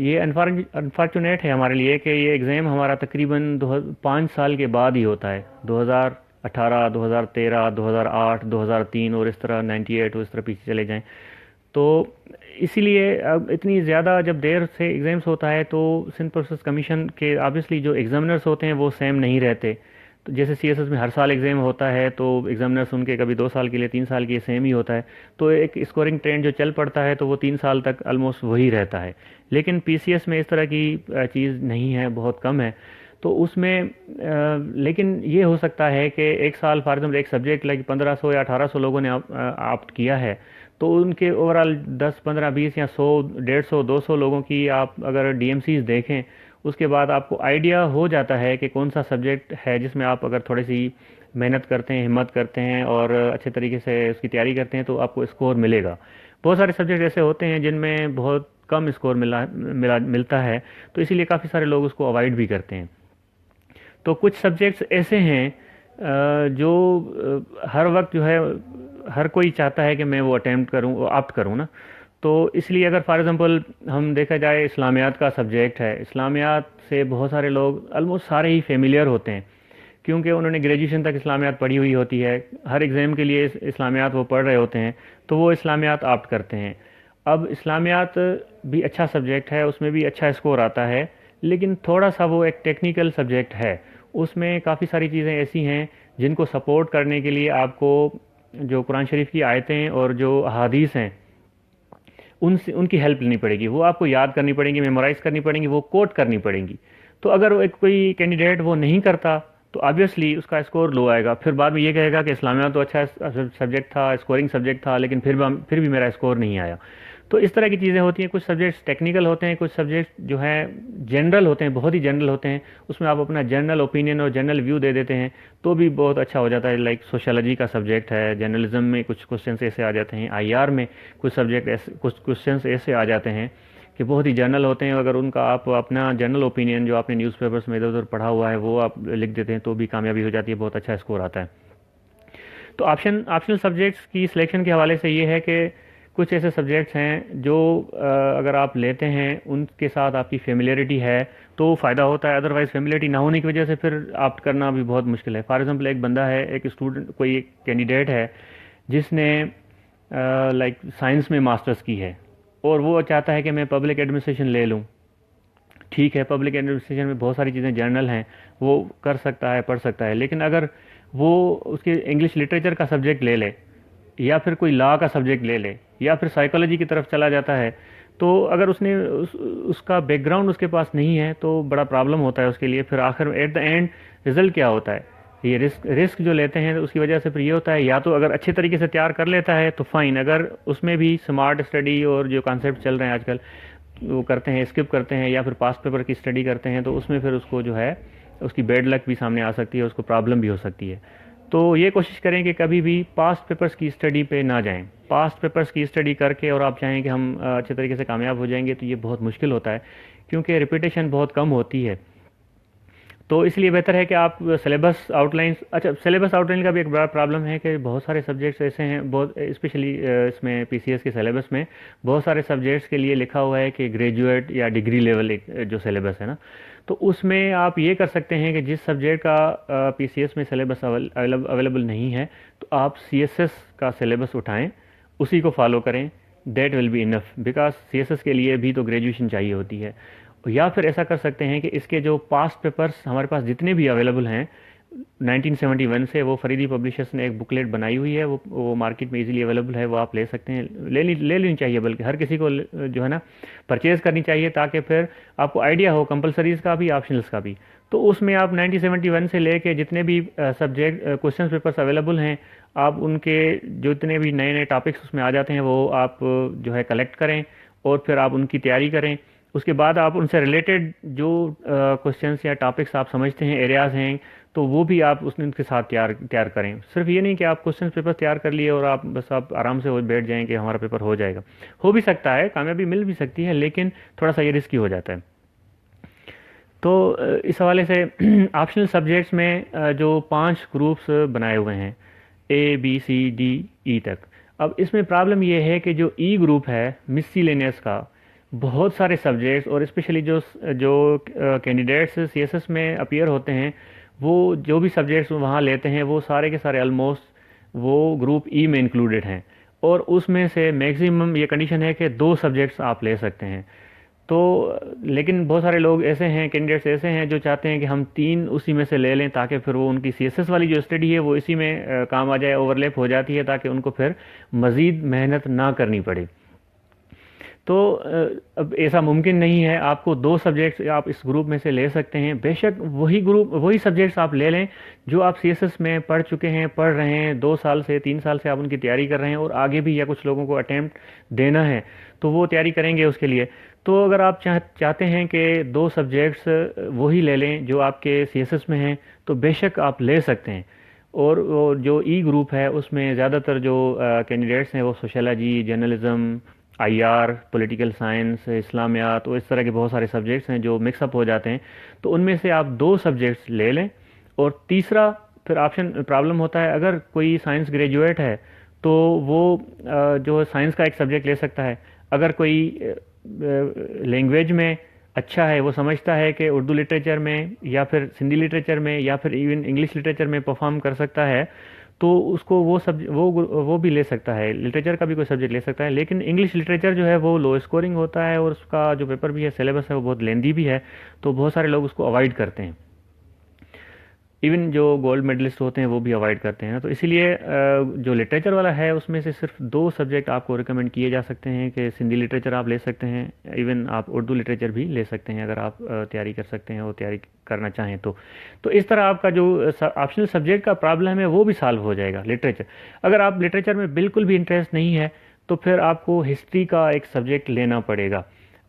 ये अनफॉर्चुनेट है हमारे लिए कि ये एग्ज़ाम हमारा तकरीबन 5 साल के बाद ही होता है। 2018, 2013, 2008, 2003 और इस तरह 98 और इस तरह पीछे चले जाएं। तो इसीलिए अब इतनी ज़्यादा जब देर से एग्ज़ाम्स होता है तो सिंध प्रोसेस कमीशन के ऑब्वियसली जो एग्ज़ामिनर्स होते हैं वो सेम नहीं रहते। तो जैसे सीएसएस में हर साल एग्ज़ाम होता है तो एग्ज़ामिनर्स उनके कभी 2 साल के लिए, 3 साल के लिए सेम ही होता है, तो एक स्कोरिंग ट्रेंड जो चल पड़ता है तो वो 3 साल तक ऑलमोस्ट वही रहता है। लेकिन पीसीएस में इस तरह की चीज़ नहीं है, बहुत कम है। तो उसमें लेकिन ये हो सकता है कि एक साल फॉर एग्जाम्पल एक सब्जेक्ट लाइक 1500 या 1800 लोगों ने ऑप्ट किया है, तो उनके ओवरऑल 10, 15, 20 या 100, 150, 200 लोगों की आप अगर डीएमसीज देखें, उसके बाद आपको आइडिया हो जाता है कि कौन सा सब्जेक्ट है जिसमें आप अगर थोड़ी सी मेहनत करते हैं, हिम्मत करते हैं और अच्छे तरीके से उसकी तैयारी करते हैं तो आपको स्कोर मिलेगा। बहुत सारे सब्जेक्ट ऐसे होते हैं जिनमें बहुत कम स्कोर मिलता है, तो इसीलिए काफ़ी सारे लोग उसको अवॉइड भी करते हैं। तो कुछ सब्जेक्ट्स ऐसे हैं जो हर वक्त जो है हर कोई चाहता है कि मैं वो अटेम्प्ट करूं, वो ऑप्ट करूं ना। तो इसलिए अगर फॉर एग्ज़ाम्पल हम देखा जाए, इस्लामियात का सब्जेक्ट है, इस्लामियात से बहुत सारे लोग ऑलमोस्ट सारे ही फेमिलियर होते हैं, क्योंकि उन्होंने ग्रेजुएशन तक इस्लामियात पढ़ी हुई होती है, हर एग्ज़ाम के लिए इस्लामियात वो पढ़ रहे होते हैं, तो वो इस्लामियात ऑप्ट करते हैं। अब इस्लामियात भी अच्छा सब्जेक्ट है, उसमें भी अच्छा स्कोर आता है, लेकिन थोड़ा सा वो एक टेक्निकल सब्जेक्ट है। उसमें काफ़ी सारी चीज़ें ऐसी हैं जिनको सपोर्ट करने के लिए आपको जो कुरान शरीफ की आयतें और जो हदीस हैं उनसे उनकी हेल्प लेनी पड़ेगी, वो आपको याद करनी पड़ेंगी, मेमोराइज़ करनी पड़ेंगी, वो कोट करनी पड़ेंगी। तो अगर एक कोई कैंडिडेट वो नहीं करता तो ऑब्वियसली उसका स्कोर लो आएगा, फिर बाद में ये कहेगा कि इस्लामिया तो अच्छा सब्जेक्ट था, स्कोरिंग सब्जेक्ट था, लेकिन फिर भी मेरा स्कोर नहीं आया। तो इस तरह की चीज़ें होती हैं। कुछ सब्जेक्ट्स टेक्निकल होते हैं, कुछ सब्जेक्ट जो हैं जनरल होते हैं, बहुत ही जनरल होते हैं, उसमें आप अपना जनरल ओपिनियन और जनरल व्यू दे देते हैं तो भी बहुत अच्छा हो जाता है। लाइक सोशलॉजी का सब्जेक्ट है, जर्नलिज्म में कुछ क्वेश्चन ऐसे आ जाते हैं, आईआर में कुछ सब्जेक्ट ऐसे, कुछ क्वेश्चन ऐसे आ जाते हैं कि बहुत ही जनरल होते हैं। अगर उनका आप अपना जनरल ओपिनियन जो आपने न्यूज़पेपर्स में इधर उधर पढ़ा हुआ है वो आप लिख देते हैं तो भी कामयाबी हो जाती है, बहुत अच्छा स्कोर आता है। तो ऑप्शनल सब्जेक्ट्स की सिलेक्शन के हवाले से ये है कि कुछ ऐसे सब्जेक्ट्स हैं जो अगर आप लेते हैं उनके साथ आपकी फेमिलियरिटी है तो फ़ायदा होता है, अदरवाइज़ फेमिलियरिटी ना होने की वजह से फिर ऑप्ट करना भी बहुत मुश्किल है। फॉर एग्जांपल एक बंदा है, एक स्टूडेंट, कोई एक कैंडिडेट है जिसने लाइक साइंस में मास्टर्स की है और वो चाहता है कि मैं पब्लिक एडमिनिस्ट्रेशन ले लूँ। ठीक है, पब्लिक एडमिनिस्ट्रेशन में बहुत सारी चीज़ें जर्नल हैं, वो कर सकता है, पढ़ सकता है, लेकिन अगर वो उसके इंग्लिश लिटरेचर का सब्जेक्ट ले ले या फिर कोई लॉ का सब्जेक्ट ले ले या फिर साइकोलॉजी की तरफ चला जाता है, तो अगर उसका बैकग्राउंड उसके पास नहीं है तो बड़ा प्रॉब्लम होता है उसके लिए। फिर आखिर एट द एंड रिज़ल्ट क्या होता है, ये रिस्क जो लेते हैं उसकी वजह से फिर ये होता है, या तो अगर अच्छे तरीके से तैयार कर लेता है तो फाइन, अगर उसमें भी स्मार्ट स्टडी और जो कॉन्सेप्ट चल रहे हैं आजकल वो करते हैं, स्किप करते हैं या फिर पास्ट पेपर की स्टडी करते हैं, तो उसमें फिर उसको जो है उसकी बैड लक भी सामने आ सकती है, उसको प्रॉब्लम भी हो सकती है। तो ये कोशिश करें कि कभी भी पास्ट पेपर्स की स्टडी पे ना जाएं। पास्ट पेपर्स की स्टडी करके और आप चाहें कि हम अच्छे तरीके से कामयाब हो जाएंगे तो ये बहुत मुश्किल होता है, क्योंकि रिपीटेशन बहुत कम होती है। तो इसलिए बेहतर है कि आप सिलेबस आउटलाइन, अच्छा सिलेबस आउटलाइन का भी एक बड़ा प्रॉब्लम है कि बहुत सारे सब्जेक्ट्स ऐसे हैं, बहुत स्पेशली इसमें पीसीएस के सिलेबस में बहुत सारे सब्जेक्ट्स के लिए लिखा हुआ है कि ग्रेजुएट या डिग्री लेवल एक जो सिलेबस है ना, तो उसमें आप ये कर सकते हैं कि जिस सब्जेक्ट का पीसीएस में सिलेबस अवेलेबल नहीं है तो आप सीएसएस का सिलेबस उठाएं, उसी को फॉलो करें, that will be enough, because CSS के लिए भी तो ग्रेजुएशन चाहिए होती है। या फिर ऐसा कर सकते हैं कि इसके जो पास्ट पेपर्स हमारे पास जितने भी अवेलेबल हैं 1971 से, वो फरीदी पब्लिशर्स ने एक बुकलेट बनाई हुई है, वो मार्केट में इजीली अवेलेबल है, वो आप ले सकते हैं, ले लेनी चाहिए, बल्कि हर किसी को जो है ना परचेज़ करनी चाहिए, ताकि फिर आपको आइडिया हो कंपलसरीज़ का भी, ऑप्शनल्स का भी। तो उसमें आप 1971 से लेके जितने भी सब्जेक्ट क्वेश्चन पेपर्स अवेलेबल हैं, आप उनके जो इतने भी नए नए टॉपिक्स उसमें आ जाते हैं वो आप जो है कलेक्ट करें और फिर आप उनकी तैयारी करें। उसके बाद आप उनसे रिलेटेड जो क्वेश्चंस या टॉपिक्स आप समझते हैं, एरियाज़ हैं, तो वो भी आप उनके साथ तैयार करें। सिर्फ ये नहीं कि आप क्वेश्चन पेपर तैयार कर लिए और आप आराम से बैठ जाएं कि हमारा पेपर हो जाएगा। हो भी सकता है, कामयाबी मिल भी सकती है, लेकिन थोड़ा सा ये रिस्की हो जाता है। तो इस हवाले से ऑप्शनल सब्जेक्ट्स में जो 5 ग्रुप्स बनाए हुए हैं, ABCDE तक। अब इसमें प्रॉब्लम ये है कि जो ई ग्रुप है मिसलेनियस का, बहुत सारे सब्जेक्ट्स और स्पेशली जो जो कैंडिडेट्स सीएसएस में अपीयर होते हैं, वो जो भी सब्जेक्ट्स वहाँ लेते हैं वो सारे के सारे ऑलमोस्ट वो ग्रुप ई में इंक्लूडेड हैं, और उसमें से मैक्सिमम ये कंडीशन है कि 2 सब्जेक्ट्स आप ले सकते हैं। तो लेकिन बहुत सारे लोग ऐसे हैं, कैंडिडेट्स ऐसे हैं जो चाहते हैं कि हम 3 उसी में से ले लें, ताकि फिर वो उनकी सीएसएस वाली जो स्टडी है वो इसी में काम आ जाए, ओवरलैप हो जाती है, ताकि उनको फिर मज़ीद मेहनत ना करनी पड़े। तो अब ऐसा मुमकिन नहीं है, आपको 2 सब्जेक्ट्स आप इस ग्रुप में से ले सकते हैं। बेशक वही सब्जेक्ट्स आप ले लें जो आप सीएसएस में पढ़ चुके हैं, पढ़ रहे हैं, 2 साल से 3 साल से आप उनकी तैयारी कर रहे हैं, और आगे भी या कुछ लोगों को अटेम्प्ट देना है तो वो तैयारी करेंगे उसके लिए। तो अगर आप चाहते हैं कि 2 सब्जेक्ट्स वही ले लें जो आपके सीएसएस में हैं, तो बेशक आप ले सकते हैं। और जो ई ग्रुप है उसमें ज़्यादातर जो कैंडिडेट्स हैं वो sociology, journalism IR, political science, इस्लामियात, तो इस तरह के बहुत सारे सब्जेक्ट्स हैं जो मिक्सअप हो जाते हैं। तो उनमें से आप दो सब्जेक्ट्स ले लें। और तीसरा फिर ऑप्शन प्रॉब्लम होता है, अगर कोई साइंस ग्रेजुएट है तो वो जो साइंस का एक सब्जेक्ट ले सकता है। अगर कोई लैंग्वेज में अच्छा है, वो समझता है कि उर्दू लिटरेचर में या फिर सिंधी लिटरेचर में या फिर इवन इंग्लिश लिटरेचर में परफॉर्म कर सकता है, तो उसको वो भी ले सकता है, लिटरेचर का भी कोई सब्जेक्ट ले सकता है। लेकिन इंग्लिश लिटरेचर जो है वो लो स्कोरिंग होता है और उसका जो पेपर भी है, सिलेबस है, वो बहुत लेंदी भी है, तो बहुत सारे लोग उसको अवॉइड करते हैं। इवन जो गोल्ड मेडलिस्ट होते हैं वो भी अवॉइड करते हैं। तो इसीलिए जो लिटरेचर वाला है उसमें से सिर्फ दो सब्जेक्ट आपको रिकमेंड किए जा सकते हैं कि सिंधी लिटरेचर आप ले सकते हैं, इवन आप उर्दू लिटरेचर भी ले सकते हैं अगर आप तैयारी कर सकते हैं और तैयारी करना चाहें तो इस तरह आपका जो ऑप्शनल सब्जेक्ट का प्रॉब्लम है वो भी सॉल्व हो जाएगा। लिटरेचर, अगर आप लिटरेचर में बिल्कुल भी इंटरेस्ट नहीं है तो फिर आपको हिस्ट्री का एक सब्जेक्ट लेना पड़ेगा।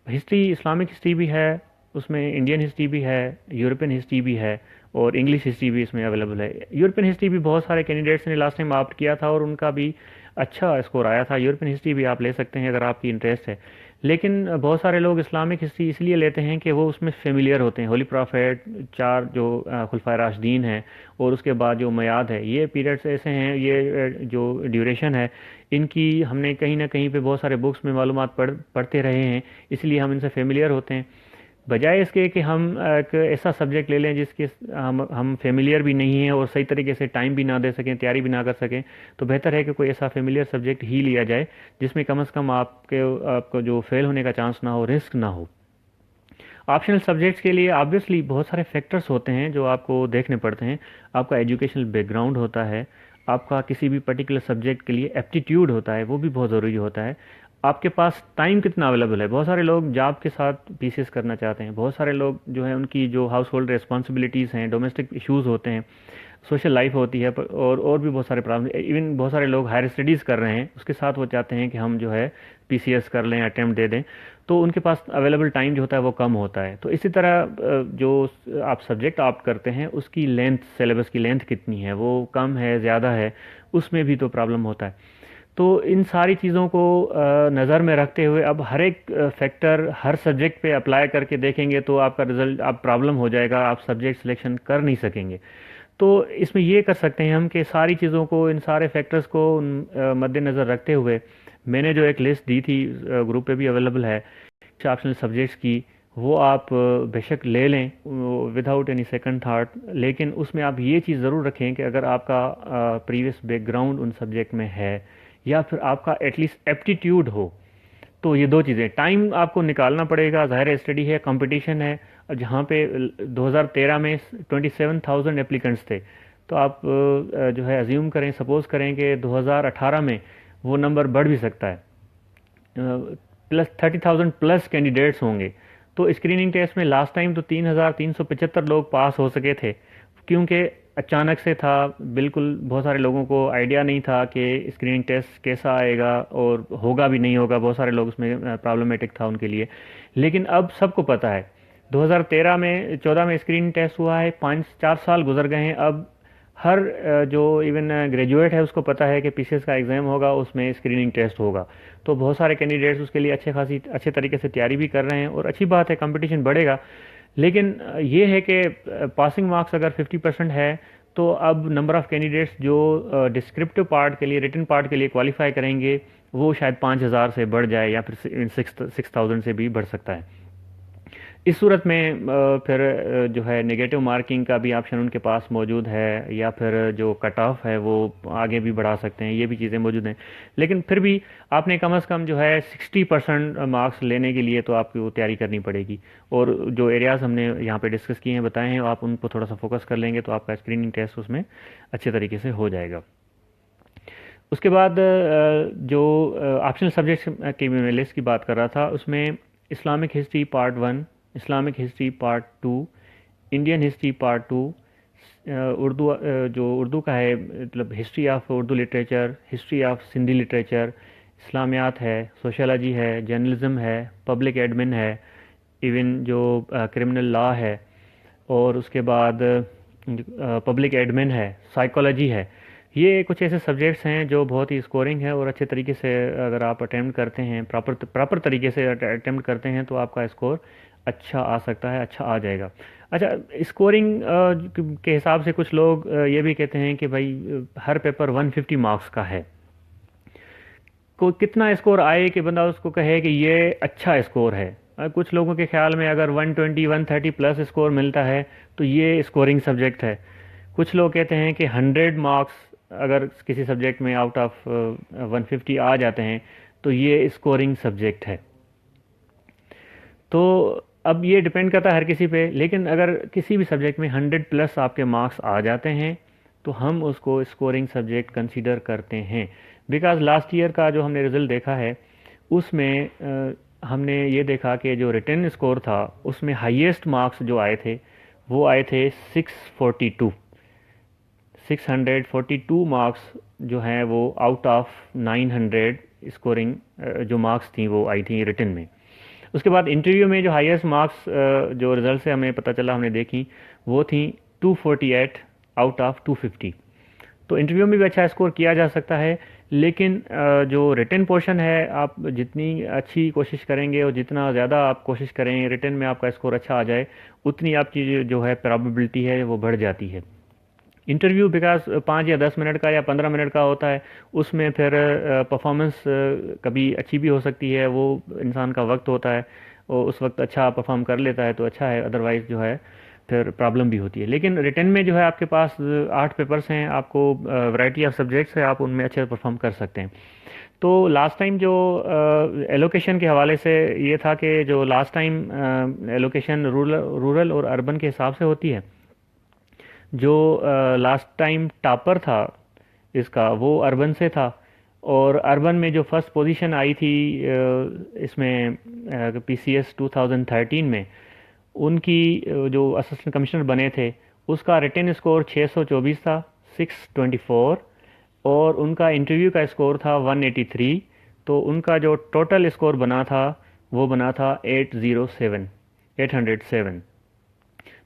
हिस्ट्री, इस्लामिक हिस्ट्री भी है उसमें, इंडियन हिस्ट्री भी है, यूरोपियन हिस्ट्री भी है और इंग्लिश हिस्ट्री भी इसमें अवेलेबल है। यूरोपियन हिस्ट्री भी बहुत सारे कैंडिडेट्स ने लास्ट टाइम ऑप्ट किया था और उनका भी अच्छा स्कोर आया था। यूरोपियन हिस्ट्री भी आप ले सकते हैं अगर आपकी इंटरेस्ट है। लेकिन बहुत सारे लोग इस्लामिक हिस्ट्री इसलिए लेते हैं कि वो उसमें फेमिलियर होते हैं। होली प्रॉफेट, चार जो खुलफाए राशिदीन हैं और उसके बाद जो मयाद है, ये पीरियड्स ऐसे हैं, ये जो ड्यूरेशन है इनकी हमने कहीं ना कहीं पे बहुत सारे बुक्स में मालूमात पढ़ते रहे हैं, इसलिए हम इनसे फेमिलियर होते हैं। बजाय इसके कि हम एक ऐसा सब्जेक्ट ले लें जिसके हम फेमिलियर भी नहीं हैं और सही तरीके से टाइम भी ना दे सकें, तैयारी भी ना कर सकें, तो बेहतर है कि कोई ऐसा फेमिलियर सब्जेक्ट ही लिया जाए जिसमें कम से कम आपको जो फेल होने का चांस ना हो, रिस्क ना हो। ऑप्शनल सब्जेक्ट्स के लिए ऑब्वियसली बहुत सारे फैक्टर्स होते हैं जो आपको देखने पड़ते हैं। आपका एजुकेशनल बैकग्राउंड होता है, आपका किसी भी पर्टिकुलर सब्जेक्ट के लिए एप्टीट्यूड होता है, वो भी बहुत ज़रूरी होता है। आपके पास टाइम कितना अवेलेबल है। बहुत सारे लोग जॉब के साथ पीसीएस करना चाहते हैं, बहुत सारे लोग जो है उनकी जो हाउस होल्ड रिस्पॉन्सिबिलिटीज़ हैं, डोमेस्टिक इश्यूज़ होते हैं, सोशल लाइफ होती है, और भी बहुत सारे प्रॉब्लम। इवन बहुत सारे लोग हायर स्टडीज़ कर रहे हैं, उसके साथ वो चाहते हैं कि हम जो है पीसीएस कर लें, अटैम्प्ट दे दें, तो उनके पास अवेलेबल टाइम जो होता है वो कम होता है। तो इसी तरह जो आप सब्जेक्ट ऑप्ट करते हैं उसकी लेंथ, सिलेबस की लेंथ कितनी है, वो कम है, ज़्यादा है, उसमें भी तो प्रॉब्लम होता है। तो इन सारी चीज़ों को नज़र में रखते हुए अब हर एक फैक्टर हर सब्जेक्ट पे अप्लाई करके देखेंगे तो आपका रिज़ल्ट, आप प्रॉब्लम हो जाएगा, आप सब्जेक्ट सिलेक्शन कर नहीं सकेंगे। तो इसमें ये कर सकते हैं हम कि सारी चीज़ों को, इन सारे फैक्टर्स को मद्देनज़र रखते हुए मैंने जो एक लिस्ट दी थी, ग्रुप पे भी अवेलेबल है, ऑप्शनल सब्जेक्ट्स की, वो आप बेशक ले लें विदाउट एनी सेकंड थाट। लेकिन उसमें आप ये चीज़ ज़रूर रखें कि अगर आपका प्रीवियस बैकग्राउंड उन सब्जेक्ट में है या फिर आपका एटलीस्ट एप्टीट्यूड हो, तो ये दो चीज़ें, टाइम आपको निकालना पड़ेगा। ज़ाहिर है स्टडी है, कंपटीशन है, और जहाँ पे 2013 में 27,000 एप्लीकेंट्स थे, तो आप जो है अज्यूम करें, सपोज़ करें कि 2018 में वो नंबर बढ़ भी सकता है, प्लस 30,000 प्लस कैंडिडेट्स होंगे। तो स्क्रीनिंग टेस्ट में लास्ट टाइम तो 3,375 लोग पास हो सके थे, क्योंकि अचानक से था, बिल्कुल बहुत सारे लोगों को आइडिया नहीं था कि स्क्रीनिंग टेस्ट कैसा आएगा और होगा भी नहीं होगा, बहुत सारे लोग उसमें प्रॉब्लमेटिक था उनके लिए। लेकिन अब सबको पता है, 2013 में 14 में स्क्रीनिंग टेस्ट हुआ है, 5-4 साल गुजर गए हैं, अब हर जो इवन ग्रेजुएट है उसको पता है कि पीसीएस का एग्ज़ाम होगा, उसमें स्क्रीनिंग टेस्ट होगा। तो बहुत सारे कैंडिडेट्स उसके लिए अच्छे तरीके से तैयारी भी कर रहे हैं और अच्छी बात है, कंपटीशन बढ़ेगा। लेकिन ये है कि पासिंग मार्क्स अगर 50% है तो अब नंबर ऑफ़ कैंडिडेट्स जो डिस्क्रिप्टिव पार्ट के लिए, रिटन पार्ट के लिए क्वालिफाई करेंगे, वो शायद 5,000 से बढ़ जाए या फिर 6,000 से भी बढ़ सकता है। इस सूरत में फिर जो है नेगेटिव मार्किंग का भी ऑप्शन उनके पास मौजूद है, या फिर जो कट ऑफ है वो आगे भी बढ़ा सकते हैं, ये भी चीज़ें मौजूद हैं। लेकिन फिर भी आपने कम से कम जो है 60% मार्क्स लेने के लिए तो आपको तैयारी करनी पड़ेगी। और जो एरियाज़ हमने यहाँ पे डिस्कस किए हैं, बताए हैं, आप उन पर थोड़ा सा फोकस कर लेंगे तो आपका स्क्रीनिंग टेस्ट उसमें अच्छे तरीके से हो जाएगा। उसके बाद जो ऑप्शनल सब्जेक्ट्स की मैं लिस्ट की बात कर रहा था, उसमें Islamic history part 1, Islamic history part 2, Indian history part 2, Urdu जो उर्दू का है, मतलब history of Urdu literature, history of Sindhi literature, इस्लामियात है, सोशलॉजी है, जर्नलिज्म है, पब्लिक एडमिन है, इवन जो क्रिमिनल लॉ है, और उसके बाद पब्लिक एडमिन है, साइकोलॉजी है। ये कुछ ऐसे सब्जेक्ट्स हैं जो बहुत ही स्कोरिंग है, और अच्छे तरीके से अगर आप अटेम्प्ट करते हैं, प्रॉपर तरीके से अटेम्प्ट करते हैं, तो आपका स्कोर अच्छा आ सकता है, अच्छा आ जाएगा। अच्छा, स्कोरिंग के हिसाब से कुछ लोग ये भी कहते हैं कि भाई हर पेपर 150 मार्क्स का है, को कितना स्कोर आए कि बंदा उसको कहे कि ये अच्छा स्कोर है। कुछ लोगों के ख्याल में अगर 120 130 प्लस स्कोर मिलता है तो ये स्कोरिंग सब्जेक्ट है। कुछ लोग कहते हैं कि 100 मार्क्स अगर किसी सब्जेक्ट में आउट ऑफ 150 आ जाते हैं तो ये स्कोरिंग सब्जेक्ट है। तो अब ये डिपेंड करता है हर किसी पे, लेकिन अगर किसी भी सब्जेक्ट में 100 प्लस आपके मार्क्स आ जाते हैं तो हम उसको स्कोरिंग सब्जेक्ट कंसीडर करते हैं। बिकॉज़ लास्ट ईयर का जो हमने रिज़ल्ट देखा है उसमें हमने ये देखा कि जो रिटन स्कोर था उसमें हाईएस्ट मार्क्स जो आए थे वो आए थे 642 मार्क्स जो हैं वो आउट ऑफ 900 स्कोरिंग जो मार्क्स थी वो आई थी रिटन में। उसके बाद इंटरव्यू में जो हाईएस्ट मार्क्स जो रिज़ल्ट से हमें पता चला, हमने देखी, वो थी 248 आउट ऑफ 250। तो इंटरव्यू में भी अच्छा स्कोर किया जा सकता है, लेकिन जो रिटन पोर्शन है, आप जितनी अच्छी कोशिश करेंगे और जितना ज़्यादा आप कोशिश करें रिटन में आपका स्कोर अच्छा आ जाए, उतनी आपकी जो है प्रोबेबिलिटी है वो बढ़ जाती है। इंटरव्यू बिकॉज 5 या 10 मिनट का या 15 मिनट का होता है, उसमें फिर परफॉर्मेंस कभी अच्छी भी हो सकती है, वो इंसान का वक्त होता है और उस वक्त अच्छा परफॉर्म कर लेता है तो अच्छा है, अदरवाइज़ जो है फिर प्रॉब्लम भी होती है। लेकिन रिटन में जो है आपके पास 8 पेपर्स हैं, आपको वैरायटी ऑफ सब्जेक्ट्स है, आप उनमें अच्छे परफॉर्म कर सकते हैं। तो लास्ट टाइम जो एलोकेशन के हवाले से ये था कि जो लास्ट टाइम एलोकेशन रूरल और अर्बन के हिसाब से होती है। जो लास्ट टाइम टॉपर था इसका वो अर्बन से था, और अर्बन में जो फर्स्ट पोजीशन आई थी इसमें पीसीएस 2013 में, उनकी जो असिस्टेंट कमिश्नर बने थे उसका रिटन स्कोर 624 था, 624, और उनका इंटरव्यू का स्कोर था 183। तो उनका जो टोटल स्कोर बना था वो बना था 807।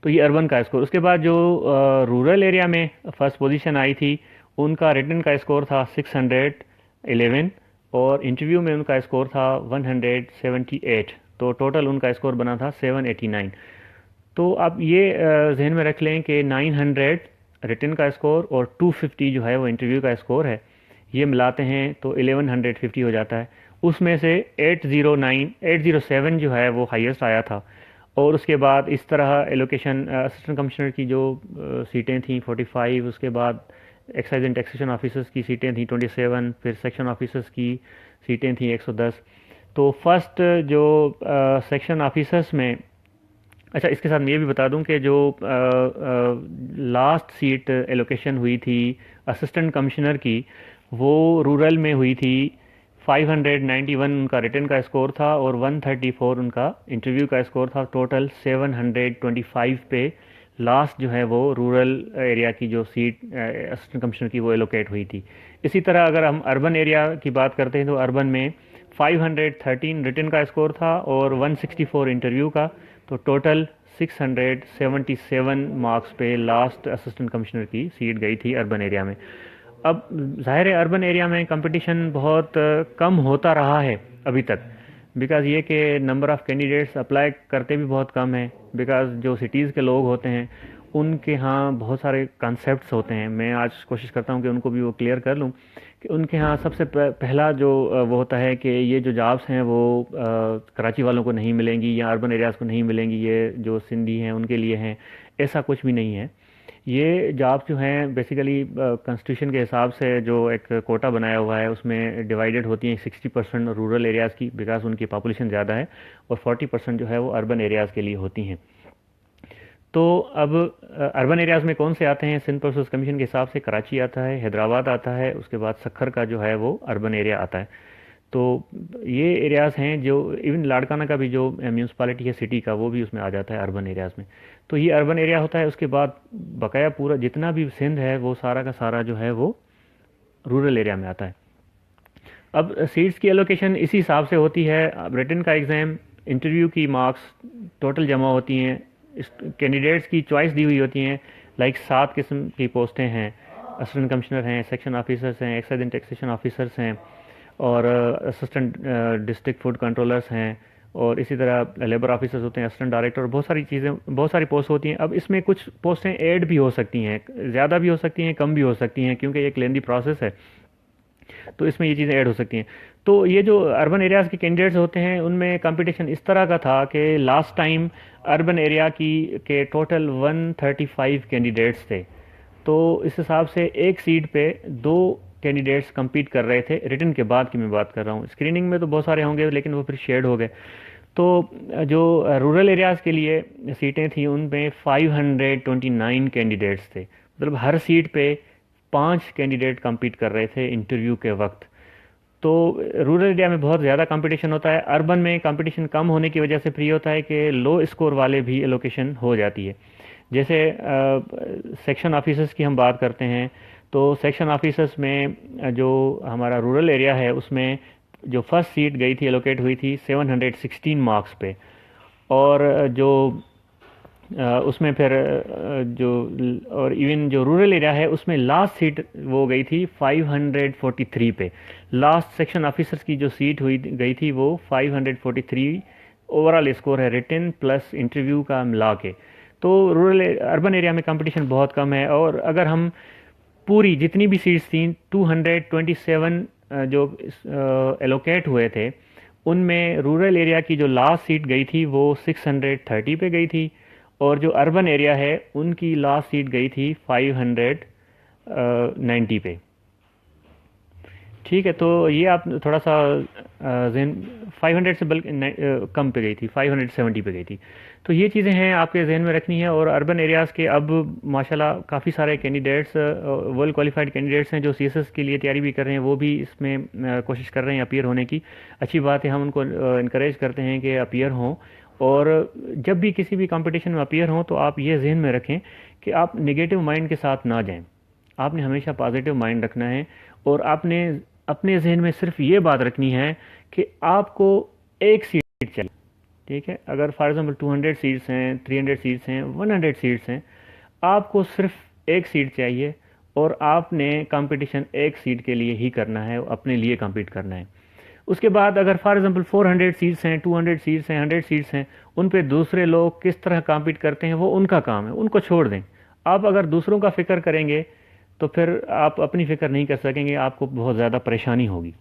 तो ये अर्बन का स्कोर। उसके बाद जो रूरल एरिया में फर्स्ट पोजीशन आई थी उनका रिटन का स्कोर था 611, और इंटरव्यू में उनका स्कोर था 178। तो टोटल उनका स्कोर बना था 789। तो आप ये जहन में रख लें कि 900 रिटन का स्कोर और 250 जो है वो इंटरव्यू का स्कोर है, ये मिलाते हैं तो 1150 हो जाता है। उसमें से 807 जो है वो हाईएस्ट आया था, और उसके बाद इस तरह एलोकेशन असिस्टेंट कमिश्नर की जो सीटें थी 45, उसके बाद एक्साइज एंड टैक्सेशन ऑफिसर्स की सीटें थी 27, फिर सेक्शन ऑफिसर्स की सीटें थी 110। तो फर्स्ट जो सेक्शन ऑफिसर्स में, अच्छा इसके साथ मैं ये भी बता दूं कि जो लास्ट सीट एलोकेशन हुई थी असिस्टेंट कमिश्नर की वो रूरल में हुई थी। 591 उनका रिटन का स्कोर था और 134 उनका इंटरव्यू का स्कोर था। टोटल 725 पे लास्ट जो है वो रूरल एरिया की जो सीट असिस्टेंट कमिश्नर की वो एलोकेट हुई थी। इसी तरह अगर हम अर्बन एरिया की बात करते हैं तो अर्बन में 513 रिटन का स्कोर था और 164 इंटरव्यू का। तो टोटल 677 मार्क्स पे लास्ट असिस्टेंट कमिश्नर की सीट गई थी अर्बन एरिया में। अब ज़ाहिर है अर्बन एरिया में कंपटीशन बहुत कम होता रहा है अभी तक, बिकॉज़ ये कि नंबर ऑफ़ कैंडिडेट्स अप्लाई करते भी बहुत कम है। बिकॉज़ जो सिटीज़ के लोग होते हैं उनके यहाँ बहुत सारे कॉन्सेप्ट्स होते हैं। मैं आज कोशिश करता हूँ कि उनको भी वो क्लियर कर लूँ कि उनके यहाँ सबसे पहला जो वो होता है कि ये जो जॉब्स हैं वो कराची वालों को नहीं मिलेंगी या अर्बन एरियाज़ को नहीं मिलेंगी, ये जो सिंधी हैं उनके लिए हैं। ऐसा कुछ भी नहीं है। ये जॉब्स जो हैं बेसिकली कॉन्स्टिट्यूशन के हिसाब से जो एक कोटा बनाया हुआ है उसमें डिवाइडेड होती हैं 60% रूरल एरियाज़ की, बिकॉज उनकी पॉपुलेशन ज़्यादा है, और 40% जो है वो अर्बन एरियाज़ के लिए होती हैं। तो अब अर्बन एरियाज़ में कौन से आते हैं? सिंध प्रोसेस कमीशन के हिसाब से कराची आता है, हैदराबाद आता है, उसके बाद सखर का जो है वो अर्बन एरिया आता है। तो ये एरियाज़ हैं जो इवन लाड़काना का भी जो म्यूनसिपालिटी है सिटी का वो भी उसमें आ जाता है अर्बन एरियाज़ में। तो ये अर्बन एरिया होता है। उसके बाद बकाया पूरा जितना भी सिंध है वो सारा का सारा जो है वो रूरल एरिया में आता है। अब सीट्स की एलोकेशन इसी हिसाब से होती है। अब रिटन का एग्ज़ाम, इंटरव्यू की मार्क्स टोटल जमा होती हैं, कैंडिडेट्स की चॉइस दी हुई होती हैं। लाइक 7 किस्म की पोस्टें हैं, असिस्टेंट कमिश्नर हैं, सेक्शन ऑफिसर्स हैं, एक्साइज एंड टैक्सेशन ऑफिसर्स हैं, और असिस्टेंट डिस्ट्रिक्ट फूड कंट्रोलर्स हैं, और इसी तरह लेबर ऑफिसर्स होते हैं, असिस्टेंट डायरेक्टर, बहुत सारी चीज़ें, बहुत सारी पोस्ट होती हैं। अब इसमें कुछ पोस्टें ऐड भी हो सकती हैं, ज़्यादा भी हो सकती हैं, कम भी हो सकती हैं, क्योंकि एक लेंदी प्रोसेस है, तो इसमें ये चीज़ें ऐड हो सकती हैं। तो ये जो अर्बन एरियाज़ के कैंडिडेट्स होते हैं उनमें कंपटीशन इस तरह का था कि लास्ट टाइम अर्बन एरिया की के टोटल 135 कैंडिडेट्स थे। तो इस हिसाब से एक सीट पे दो कैंडिडेट्स compete कर रहे थे। रिटन के बाद की मैं बात कर रहा हूँ, स्क्रीनिंग में तो बहुत सारे होंगे लेकिन वो फिर शेड हो गए। तो जो रूरल एरियाज़ के लिए सीटें थी उनमें 529 कैंडिडेट्स थे, मतलब हर सीट पे 5 कैंडिडेट compete कर रहे थे इंटरव्यू के वक्त। तो रूरल एरिया में बहुत ज़्यादा कंपटीशन होता है, अर्बन में कंपटीशन कम होने की वजह से फ्री होता है कि लो स्कोर वाले भी एलोकेशन हो जाती है। जैसे सेक्शन ऑफिसर्स की हम बात करते हैं, तो सेक्शन ऑफिसर्स में जो हमारा रूरल एरिया है उसमें जो फर्स्ट सीट गई थी एलोकेट हुई थी 716 मार्क्स पे, और जो उसमें फिर जो और इवन जो रूरल एरिया है उसमें लास्ट सीट वो गई थी 543 पे। लास्ट सेक्शन ऑफिसर्स की जो सीट हुई गई थी वो 543 ओवरऑल स्कोर है, रिटन प्लस इंटरव्यू का मिला के। तो रूरल अर्बन एरिया में कंपटीशन बहुत कम है, और अगर हम पूरी जितनी भी सीट्स थी 227 जो एलोकेट हुए थे उनमें रूरल एरिया की जो लास्ट सीट गई थी वो 630 पे गई थी, और जो अर्बन एरिया है उनकी लास्ट सीट गई थी 590 पे। ठीक है, तो ये आप थोड़ा सा जहन 500 से बल्कि कम पे गई थी, 570 पे गई थी। तो ये चीज़ें हैं आपके जहन में रखनी है। और अर्बन एरियाज़ के अब माशाल्लाह काफ़ी सारे कैंडिडेट्स, वेल क्वालिफाइड कैंडिडेट्स हैं जो सीएसएस के लिए तैयारी भी कर रहे हैं, वो भी इसमें कोशिश कर रहे हैं अपीयर होने की। अच्छी बात है, हम उनको इनक्रेज करते हैं कि अपीयर हों, और जब भी किसी भी कंपटीशन में अपीयर हों तो आप ये जहन में रखें कि आप नेगेटिव माइंड के साथ ना जाएं, आपने हमेशा पॉजिटिव माइंड रखना है, और आपने अपने जहन में सिर्फ ये बात रखनी है कि आपको एक सीट चाहिए। ठीक है, अगर फॉर एग्जांपल 200 सीट्स हैं, 300 सीट्स हैं, 100 सीट्स हैं, आपको सिर्फ एक सीट चाहिए, और आपने कंपटीशन एक सीट के लिए ही करना है, अपने लिए compete करना है। उसके बाद अगर फॉर एग्जांपल 400 सीट्स हैं, 200 सीट्स हैं, 100 सीट्स हैं, उन पे दूसरे लोग किस तरह compete करते हैं वो उनका काम है, उनको छोड़ दें। आप अगर दूसरों का फिक्र करेंगे तो फिर आप अपनी फ़िक्र नहीं कर सकेंगे, आपको बहुत ज़्यादा परेशानी होगी।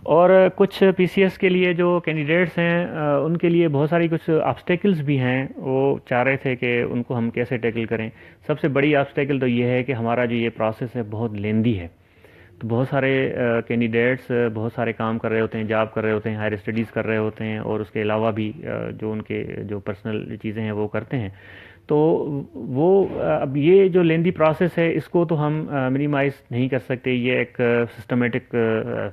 और कुछ पीसीएस के लिए जो कैंडिडेट्स हैं उनके लिए बहुत सारी कुछ ऑब्स्टेकल्स भी हैं, वो चाह रहे थे कि उनको हम कैसे टैकल करें। सबसे बड़ी ऑब्स्टेकल तो ये है कि हमारा जो ये प्रोसेस है बहुत लेंदी है। तो बहुत सारे कैंडिडेट्स बहुत सारे काम कर रहे होते हैं, जॉब कर रहे होते हैं, हायर स्टडीज़ कर रहे होते हैं, और उसके अलावा भी जो उनके जो पर्सनल चीज़ें हैं वो करते हैं। तो वो अब ये जो लेंदी प्रोसेस है इसको तो हम मिनिमाइज़ नहीं कर सकते, ये एक सिस्टमेटिक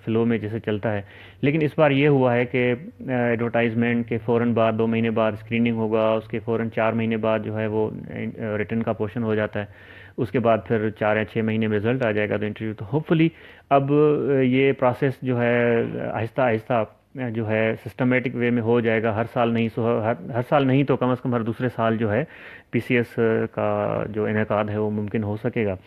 फ़्लो में जैसे चलता है। लेकिन इस बार ये हुआ है कि एडवर्टाइजमेंट के फ़ौरन बाद 2 महीने बाद स्क्रीनिंग होगा, उसके फ़ौरन 4 महीने बाद जो है वो रिटन का पोर्शन हो जाता है, उसके बाद फिर 4 या 6 महीने में रिज़ल्ट आ जाएगा तो इंटरव्यू। तो होपफुली अब ये प्रोसेस जो है आहिस्ता आहिस्ता जो है सिस्टमेटिक वे में हो जाएगा। हर साल नहीं सो हर साल नहीं तो कम से कम हर दूसरे साल जो है पीसीएस का जो इनेकाद है वो मुमकिन हो सकेगा।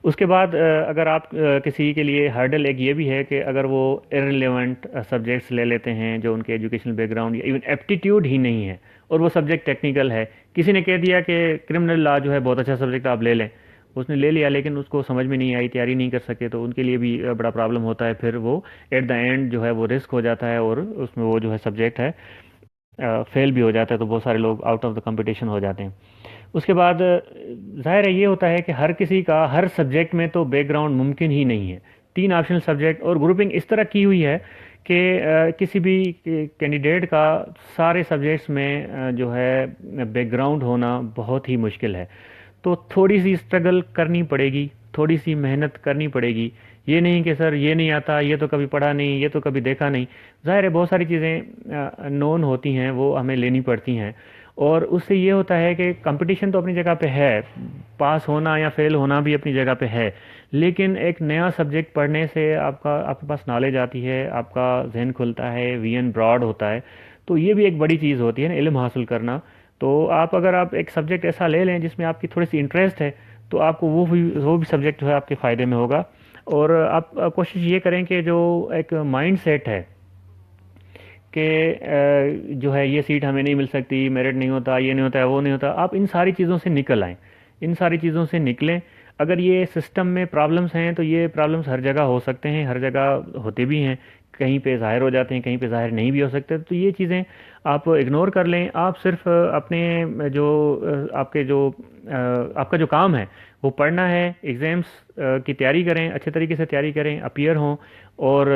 उसके बाद अगर आप किसी के लिए हर्डल एक ये भी है कि अगर वो इररिलेवेंट सब्जेक्ट्स ले लेते हैं जो उनके एजुकेशनल बैकग्राउंड या इवन एप्टीट्यूड ही नहीं है, और वो सब्जेक्ट टेक्निकल है, किसी ने कह दिया कि क्रिमिनल लॉ जो है बहुत अच्छा सब्जेक्ट आप ले लें, उसने ले लिया लेकिन उसको समझ में नहीं आई, तैयारी नहीं कर सके, तो उनके लिए भी बड़ा प्रॉब्लम होता है। फिर वो एट द एंड जो है वो रिस्क हो जाता है, और उसमें वो जो है सब्जेक्ट है फेल भी हो जाता है, तो बहुत सारे लोग आउट ऑफ द कंपटीशन हो जाते हैं। उसके बाद ज़ाहिर है ये होता है कि हर किसी का हर सब्जेक्ट में तो बैकग्राउंड मुमकिन ही नहीं है। 3 ऑप्शनल सब्जेक्ट और ग्रुपिंग इस तरह की हुई है कि किसी भी कैंडिडेट का सारे सब्जेक्ट्स में जो है बैकग्राउंड होना बहुत ही मुश्किल है। तो थोड़ी सी स्ट्रगल करनी पड़ेगी, थोड़ी सी मेहनत करनी पड़ेगी। ये नहीं कि सर ये नहीं आता, ये तो कभी पढ़ा नहीं, ये तो कभी देखा नहीं। ज़ाहिर है बहुत सारी चीज़ें नोन होती हैं, वो हमें लेनी पड़ती हैं, और उससे ये होता है कि कंपटीशन तो अपनी जगह पे है, पास होना या फेल होना भी अपनी जगह पे है, लेकिन एक नया सब्जेक्ट पढ़ने से आपके पास नॉलेज आती है, आपका जहन खुलता है, विजन ब्रॉड होता है। तो ये भी एक बड़ी चीज़ होती है ना, इल्म हासिल करना। तो आप अगर आप एक सब्जेक्ट ऐसा ले लें जिसमें आपकी थोड़ी सी इंटरेस्ट है, तो आपको वो भी सब्जेक्ट जो है आपके फ़ायदे में होगा। और आप कोशिश ये करें कि जो एक माइंड सेट है कि जो है ये सीट हमें नहीं मिल सकती, मेरिट नहीं होता, ये नहीं होता है, वो नहीं होता, आप इन सारी चीज़ों से निकल आएँ, इन सारी चीज़ों से निकलें। अगर ये सिस्टम में प्रॉब्लम्स हैं तो ये प्रॉब्लम्स हर जगह हो सकते हैं, हर जगह होते भी हैं, कहीं पे ज़ाहिर हो जाते हैं, कहीं पे ज़ाहिर नहीं भी हो सकते। तो ये चीज़ें आप इग्नोर कर लें। आप सिर्फ अपने जो आपके जो आपका जो काम है वो पढ़ना है, एग्ज़ाम्स की तैयारी करें, अच्छे तरीके से तैयारी करें, अपीयर हों, और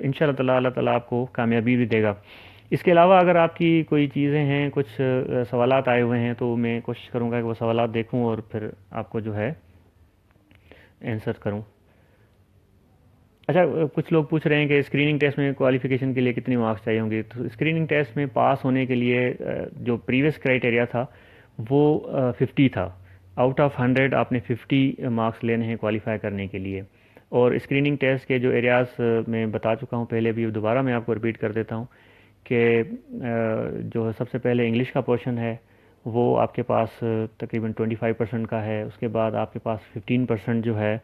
इंशाल्लाह ताला अल्लाह ताला आपको कामयाबी भी देगा। इसके अलावा अगर आपकी कोई चीज़ें हैं, कुछ सवालात आए हुए हैं, तो मैं कोशिश करूँगा कि वो सवालात देखूँ और फिर आपको जो है आंसर करूँ। अच्छा, कुछ लोग पूछ रहे हैं कि स्क्रीनिंग टेस्ट में क्वालिफ़िकेशन के लिए कितने मार्क्स चाहिए होंगे। तो स्क्रीनिंग टेस्ट में पास होने के लिए जो प्रीवियस क्राइटेरिया था वो 50 था। आउट ऑफ 100 आपने 50 मार्क्स लेने हैं क्वालिफाई करने के लिए। और स्क्रीनिंग टेस्ट के जो एरियाज़ मैं बता चुका हूँ पहले भी, दोबारा मैं आपको रिपीट कर देता हूँ कि जो है सबसे पहले इंग्लिश का पोर्शन है वो आपके पास तकरीबन 25% का है। उसके बाद आपके पास 15% जो है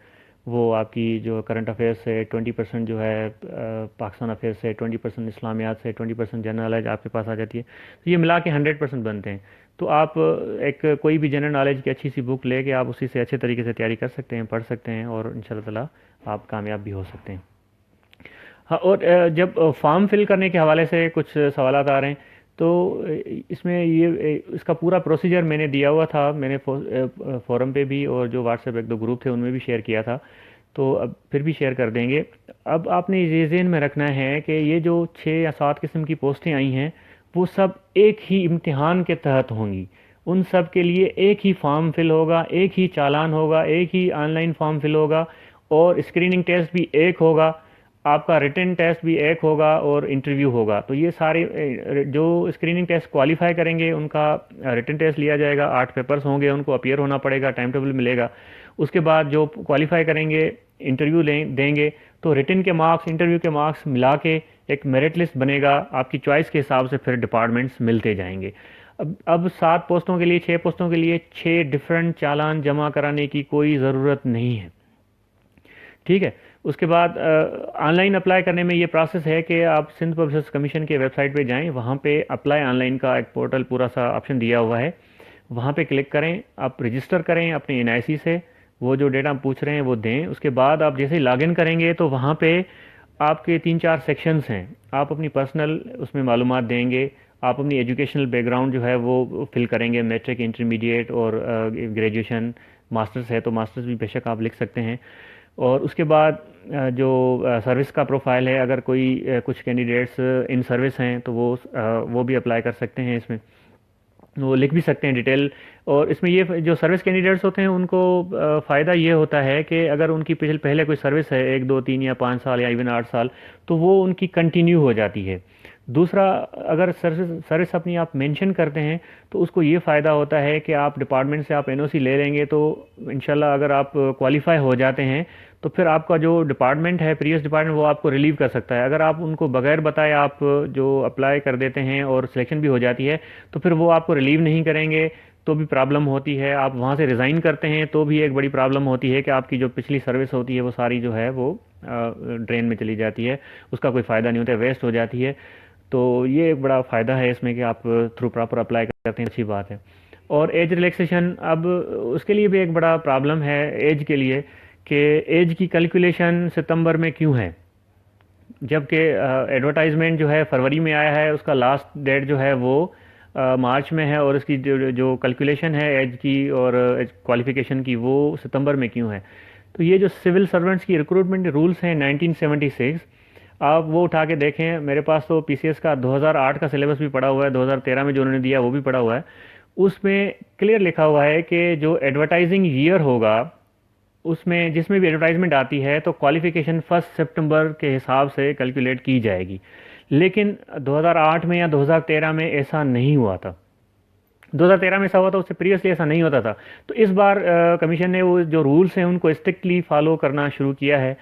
वो आपकी जो करंट अफेयर्स से, 20% जो है पाकिस्तान अफेयर्स से, 20% इस्लामियात से, 20% जनरल नॉलेज आपके पास आ जाती है। तो ये मिला के 100% बनते हैं। तो आप एक कोई भी जनरल नॉलेज की अच्छी सी बुक लेके आप उसी से अच्छे तरीके से तैयारी कर सकते हैं, पढ़ सकते हैं, और इंशाल्लाह ताला आप कामयाब भी हो सकते हैं। हाँ, और जब फॉर्म फिल करने के हवाले से कुछ सवालात आ रहे हैं, तो इसमें ये इसका पूरा प्रोसीजर मैंने दिया हुआ था, मैंने फोरम पे भी और जो व्हाट्सएप एक दो ग्रुप थे उनमें भी शेयर किया था, तो अब फिर भी शेयर कर देंगे। अब आपने ये ज़हन में रखना है कि ये जो 6 या 7 किस्म की पोस्टें आई हैं वो सब एक ही इम्तिहान के तहत होंगी। उन सब के लिए एक ही फॉर्म फिल होगा, एक ही चालान होगा, एक ही ऑनलाइन फॉर्म फिल होगा, और स्क्रीनिंग टेस्ट भी एक होगा, आपका रिटन टेस्ट भी एक होगा, और इंटरव्यू होगा। तो ये सारे जो स्क्रीनिंग टेस्ट क्वालिफाई करेंगे उनका रिटन टेस्ट लिया जाएगा, 8 पेपर्स होंगे, उनको अपीयर होना पड़ेगा, टाइम टेबल मिलेगा। उसके बाद जो क्वालिफाई करेंगे इंटरव्यू देंगे, तो रिटन के मार्क्स, इंटरव्यू के मार्क्स मिला के एक मेरिट लिस्ट बनेगा, आपकी चॉइस के हिसाब से फिर डिपार्टमेंट्स मिलते जाएंगे। अब 7 पोस्टों के लिए, 6 पोस्टों के लिए 6 डिफरेंट चालान जमा कराने की कोई ज़रूरत नहीं है, ठीक है। उसके बाद ऑनलाइन अप्लाई करने में ये प्रोसेस है कि आप सिंध पब्लिक सर्विस कमीशन के वेबसाइट पे जाएं, वहाँ पे अप्लाई ऑनलाइन का एक पोर्टल पूरा सा ऑप्शन दिया हुआ है, वहाँ पे क्लिक करें, आप रजिस्टर करें अपने एनआईसी से, वो जो डेटा आप पूछ रहे हैं वो दें। उसके बाद आप जैसे ही लॉगिन करेंगे तो वहाँ पे आपके 3-4 सेक्शंस हैं, आप अपनी पर्सनल उसमें मालूमात देंगे, आप अपनी एजुकेशनल बैकग्राउंड जो है वो फिल करेंगे, मैट्रिक, इंटरमीडिएट और ग्रेजुएशन, मास्टर्स है तो मास्टर्स भी बेशक आप लिख सकते हैं। और उसके बाद जो सर्विस का प्रोफाइल है, अगर कोई कुछ कैंडिडेट्स इन सर्विस हैं तो वो भी अप्लाई कर सकते हैं, इसमें वो लिख भी सकते हैं डिटेल। और इसमें ये जो सर्विस कैंडिडेट्स होते हैं उनको फ़ायदा ये होता है कि अगर उनकी पहले कोई सर्विस है 1, 2, 3 या 5 साल या इवन 8 साल, तो वो उनकी कंटिन्यू हो जाती है। दूसरा, अगर सर्विस अपनी आप मेंशन करते हैं तो उसको ये फ़ायदा होता है कि आप डिपार्टमेंट से आप एनओसी ले लेंगे, तो इंशाल्लाह अगर आप क्वालिफाई हो जाते हैं तो फिर आपका जो डिपार्टमेंट है, प्रीवियस डिपार्टमेंट, वो आपको रिलीव कर सकता है। अगर आप उनको बगैर बताए आप जो अप्लाई कर देते हैं और सिलेक्शन भी हो जाती है, तो फिर वो आपको रिलीव नहीं करेंगे, तो भी प्रॉब्लम होती है। आप वहाँ से रिज़ाइन करते हैं तो भी एक बड़ी प्रॉब्लम होती है कि आपकी जो पिछली सर्विस होती है वो सारी जो है वो ड्रेन में चली जाती है, उसका कोई फ़ायदा नहीं होता है, वेस्ट हो जाती है। तो ये एक बड़ा फ़ायदा है इसमें कि आप थ्रू प्रॉपर अप्लाई करते हैं, अच्छी बात है। और एज रिलैक्सेशन, अब उसके लिए भी एक बड़ा प्रॉब्लम है एज के लिए, कि एज की कैलकुलेशन सितंबर में क्यों है, जबकि एडवर्टाइजमेंट जो है फरवरी में आया है, उसका लास्ट डेट जो है वो मार्च में है, और इसकी जो कैलकुलेशन है एज की और क्वालिफिकेशन की वो सितंबर में क्यों है। तो ये जो सिविल सर्वेंट्स की रिक्रूटमेंट रूल्स हैं 1976, आप वो उठा के देखें। मेरे पास तो पीसीएस का 2008 का सिलेबस भी पड़ा हुआ है, 2013 में जो उन्होंने दिया वो भी पड़ा हुआ है। उसमें क्लियर लिखा हुआ है कि जो एडवर्टाइजिंग ईयर होगा उसमें जिसमें भी एडवर्टाइजमेंट आती है तो क्वालिफिकेशन 1 सितंबर के हिसाब से कैलकुलेट की जाएगी। लेकिन 2008 में या 2013 में ऐसा नहीं हुआ था। 2013 में ऐसा हुआ था, उससे प्रीवियसली ऐसा नहीं होता था। तो इस बार कमीशन ने वो जो रूल्स हैं उनको स्ट्रिक्टली फॉलो करना शुरू किया है।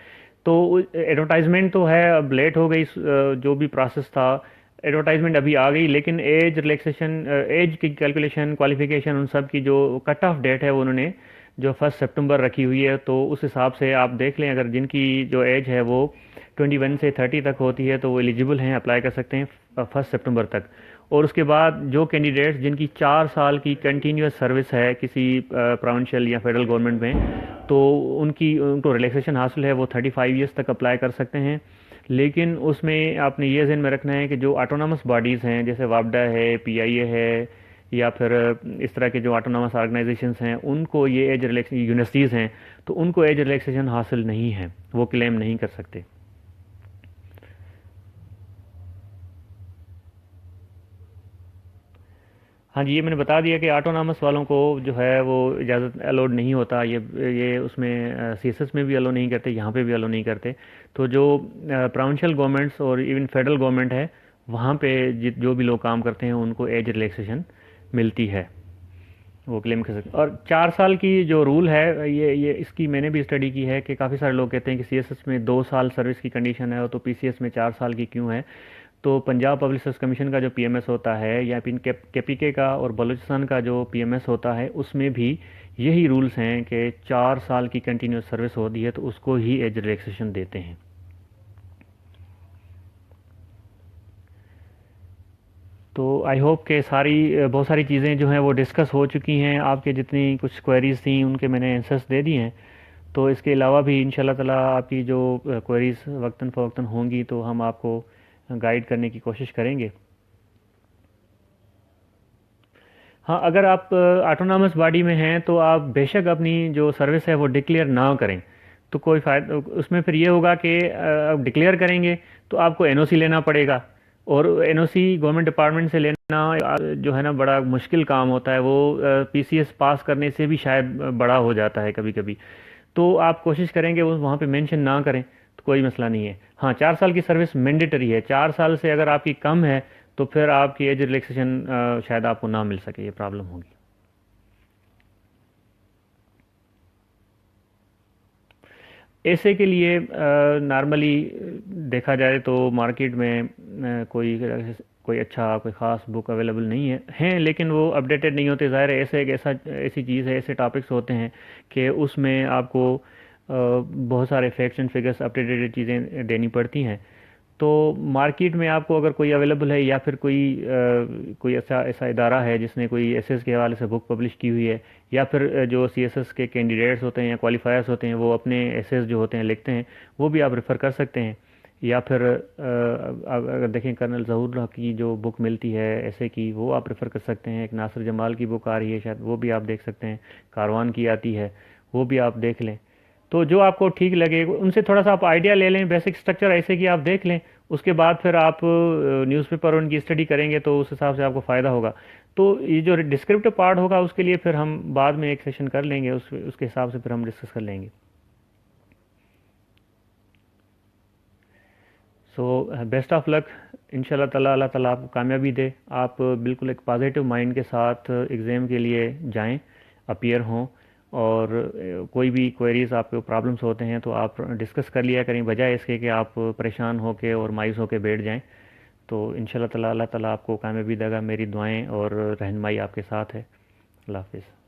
तो एडवर्टाइजमेंट तो है, अब लेट हो गई, जो भी प्रोसेस था एडवर्टाइजमेंट अभी आ गई, लेकिन एज रिलैक्सेशन, एज की कैलकुलेशन, क्वालिफिकेशन, उन सब की जो कट ऑफ डेट है वो उन्होंने जो 1 सितंबर रखी हुई है, तो उस हिसाब से आप देख लें, अगर जिनकी जो एज है वो 21 से 30 तक होती है तो वो एलिजिबल हैं, अप्लाई कर सकते हैं 1 सितंबर तक। और उसके बाद जो कैंडिडेट्स जिनकी 4 साल की कंटिन्यूस सर्विस है किसी प्रोविंशियल या फेडरल गवर्नमेंट में, तो उनको रिलैक्सेशन हासिल है, वो 35 ईयर्स तक अप्लाई कर सकते हैं। लेकिन उसमें आपने ये ज़हन में रखना है कि जो ऑटोनॉमस बॉडीज़ हैं, जैसे वापडा है, पीआईए है, या फिर इस तरह के जो ऑटोनॉमस ऑर्गेनाइजेशंस हैं, उनको ये एज रिलैक्सेशन, यूनिवर्सिटीज़ हैं, तो उनको एज रिलैक्सेशन हासिल नहीं है, वो क्लेम नहीं कर सकते। हाँ जी, ये मैंने बता दिया कि ऑटोनॉमस वालों को जो है वो इजाज़त अलाउड नहीं होता, ये उसमें सीएसएस में भी अलाउ नहीं करते, यहाँ पे भी अलाउ नहीं करते। तो जो प्रोविंशियल गवर्नमेंट्स और इवन फेडरल गवर्नमेंट है, वहाँ पे जो भी लोग काम करते हैं उनको एज रिलैक्सेशन मिलती है, वो क्लेम कर सकते। और 4 साल की जो रूल है, ये इसकी मैंने भी स्टडी की है कि काफ़ी सारे लोग कहते हैं कि सीएसएस में 2 साल सर्विस की कंडीशन है, तो पीसीएस में 4 साल की क्यों है। तो पंजाब पब्लिक सर्विस कमीशन का जो पीएमएस होता है, या फिर केपीके का और बलूचिस्तान का जो पीएमएस होता है, उसमें भी यही रूल्स हैं कि 4 साल की कंटिन्यूस सर्विस होती है तो उसको ही एज रिलैक्सेशन देते हैं। तो आई होप के बहुत सारी चीज़ें जो हैं वो डिस्कस हो चुकी हैं, आपके जितनी कुछ क्वेरीज़ थी उनके मैंने आंसर्स दे दिए हैं। तो इसके अलावा भी इंशाल्लाह ताला आपकी जो क्वेरीज़ वक्तन फ़वक्तन होंगी तो हम आपको गाइड करने की कोशिश करेंगे। हाँ, अगर आप ऑटोनॉमस बॉडी में हैं तो आप बेशक अपनी जो सर्विस है वो डिक्लेयर ना करें, तो कोई फ़ायदा उसमें फिर ये होगा कि आप डिक्लेयर करेंगे तो आपको एनओसी लेना पड़ेगा, और एनओसी गवर्नमेंट डिपार्टमेंट से लेना जो है ना बड़ा मुश्किल काम होता है, वो पीसीएस पास करने से भी शायद बड़ा हो जाता है कभी कभी। तो आप कोशिश करेंगे वो वहाँ पे मेंशन ना करें तो कोई मसला नहीं है। हाँ, 4 साल की सर्विस मैंडेटरी है, 4 साल से अगर आपकी कम है तो फिर आपकी एज रिलैक्सेशन शायद आपको ना मिल सके, ये प्रॉब्लम होगी। ऐसे के लिए नॉर्मली देखा जाए तो मार्केट में कोई अच्छा कोई ख़ास बुक अवेलेबल नहीं है, लेकिन वो अपडेटेड नहीं होते। ज़ाहिर है, ऐसी चीज़ है, ऐसे टॉपिक्स होते हैं कि उसमें आपको बहुत सारे फैक्ट्स एंड फिगर्स अपडेटेड चीज़ें देनी पड़ती हैं। तो मार्केट में आपको अगर कोई अवेलेबल है, या फिर कोई ऐसा ऐसा इदारा है जिसने कोई एसएस के हवाले से बुक पब्लिश की हुई है, या फिर जो सीएसएस के कैंडिडेट्स होते हैं या क्वालिफायर्स होते हैं वो अपने एसएस जो होते हैं लिखते हैं, वो भी आप रेफ़र कर सकते हैं। या फिर अगर देखें कर्नल ज़हूर हक की जो बुक मिलती है ऐसे की, वो आप रेफ़र कर सकते हैं। एक नासिर जमाल की बुक आ रही है शायद, वो भी आप देख सकते हैं। कारवान की आती है, वो भी आप देख लें। तो जो आपको ठीक लगे उनसे थोड़ा सा आप आइडिया ले लें, बेसिक स्ट्रक्चर ऐसे कि आप देख लें। उसके बाद फिर आप न्यूज़पेपर उनकी स्टडी करेंगे तो उस हिसाब से आपको फ़ायदा होगा। तो ये जो डिस्क्रिप्टिव पार्ट होगा उसके लिए फिर हम बाद में एक सेशन कर लेंगे, उसके हिसाब से फिर हम डिस्कस कर लेंगे। So best of luck. इंशाल्लाह ताला अल्लाह ताला आपको कामयाबी दे। आप बिल्कुल एक पॉजिटिव माइंड के साथ एग्ज़ाम के लिए जाएं, अपीयर हों, और कोई भी क्वेरीज़ आपको प्रॉब्लम्स होते हैं तो आप डिस्कस कर लिया करें, बजाय इसके कि आप परेशान होके और मायूस होके बैठ जाएं। तो इंशाल्लाह ताला अल्लाह ताला आपको कामयाबी देगा। मेरी दुआएं और रहनुमाई आपके साथ है। अल्लाह हाफ़िज़।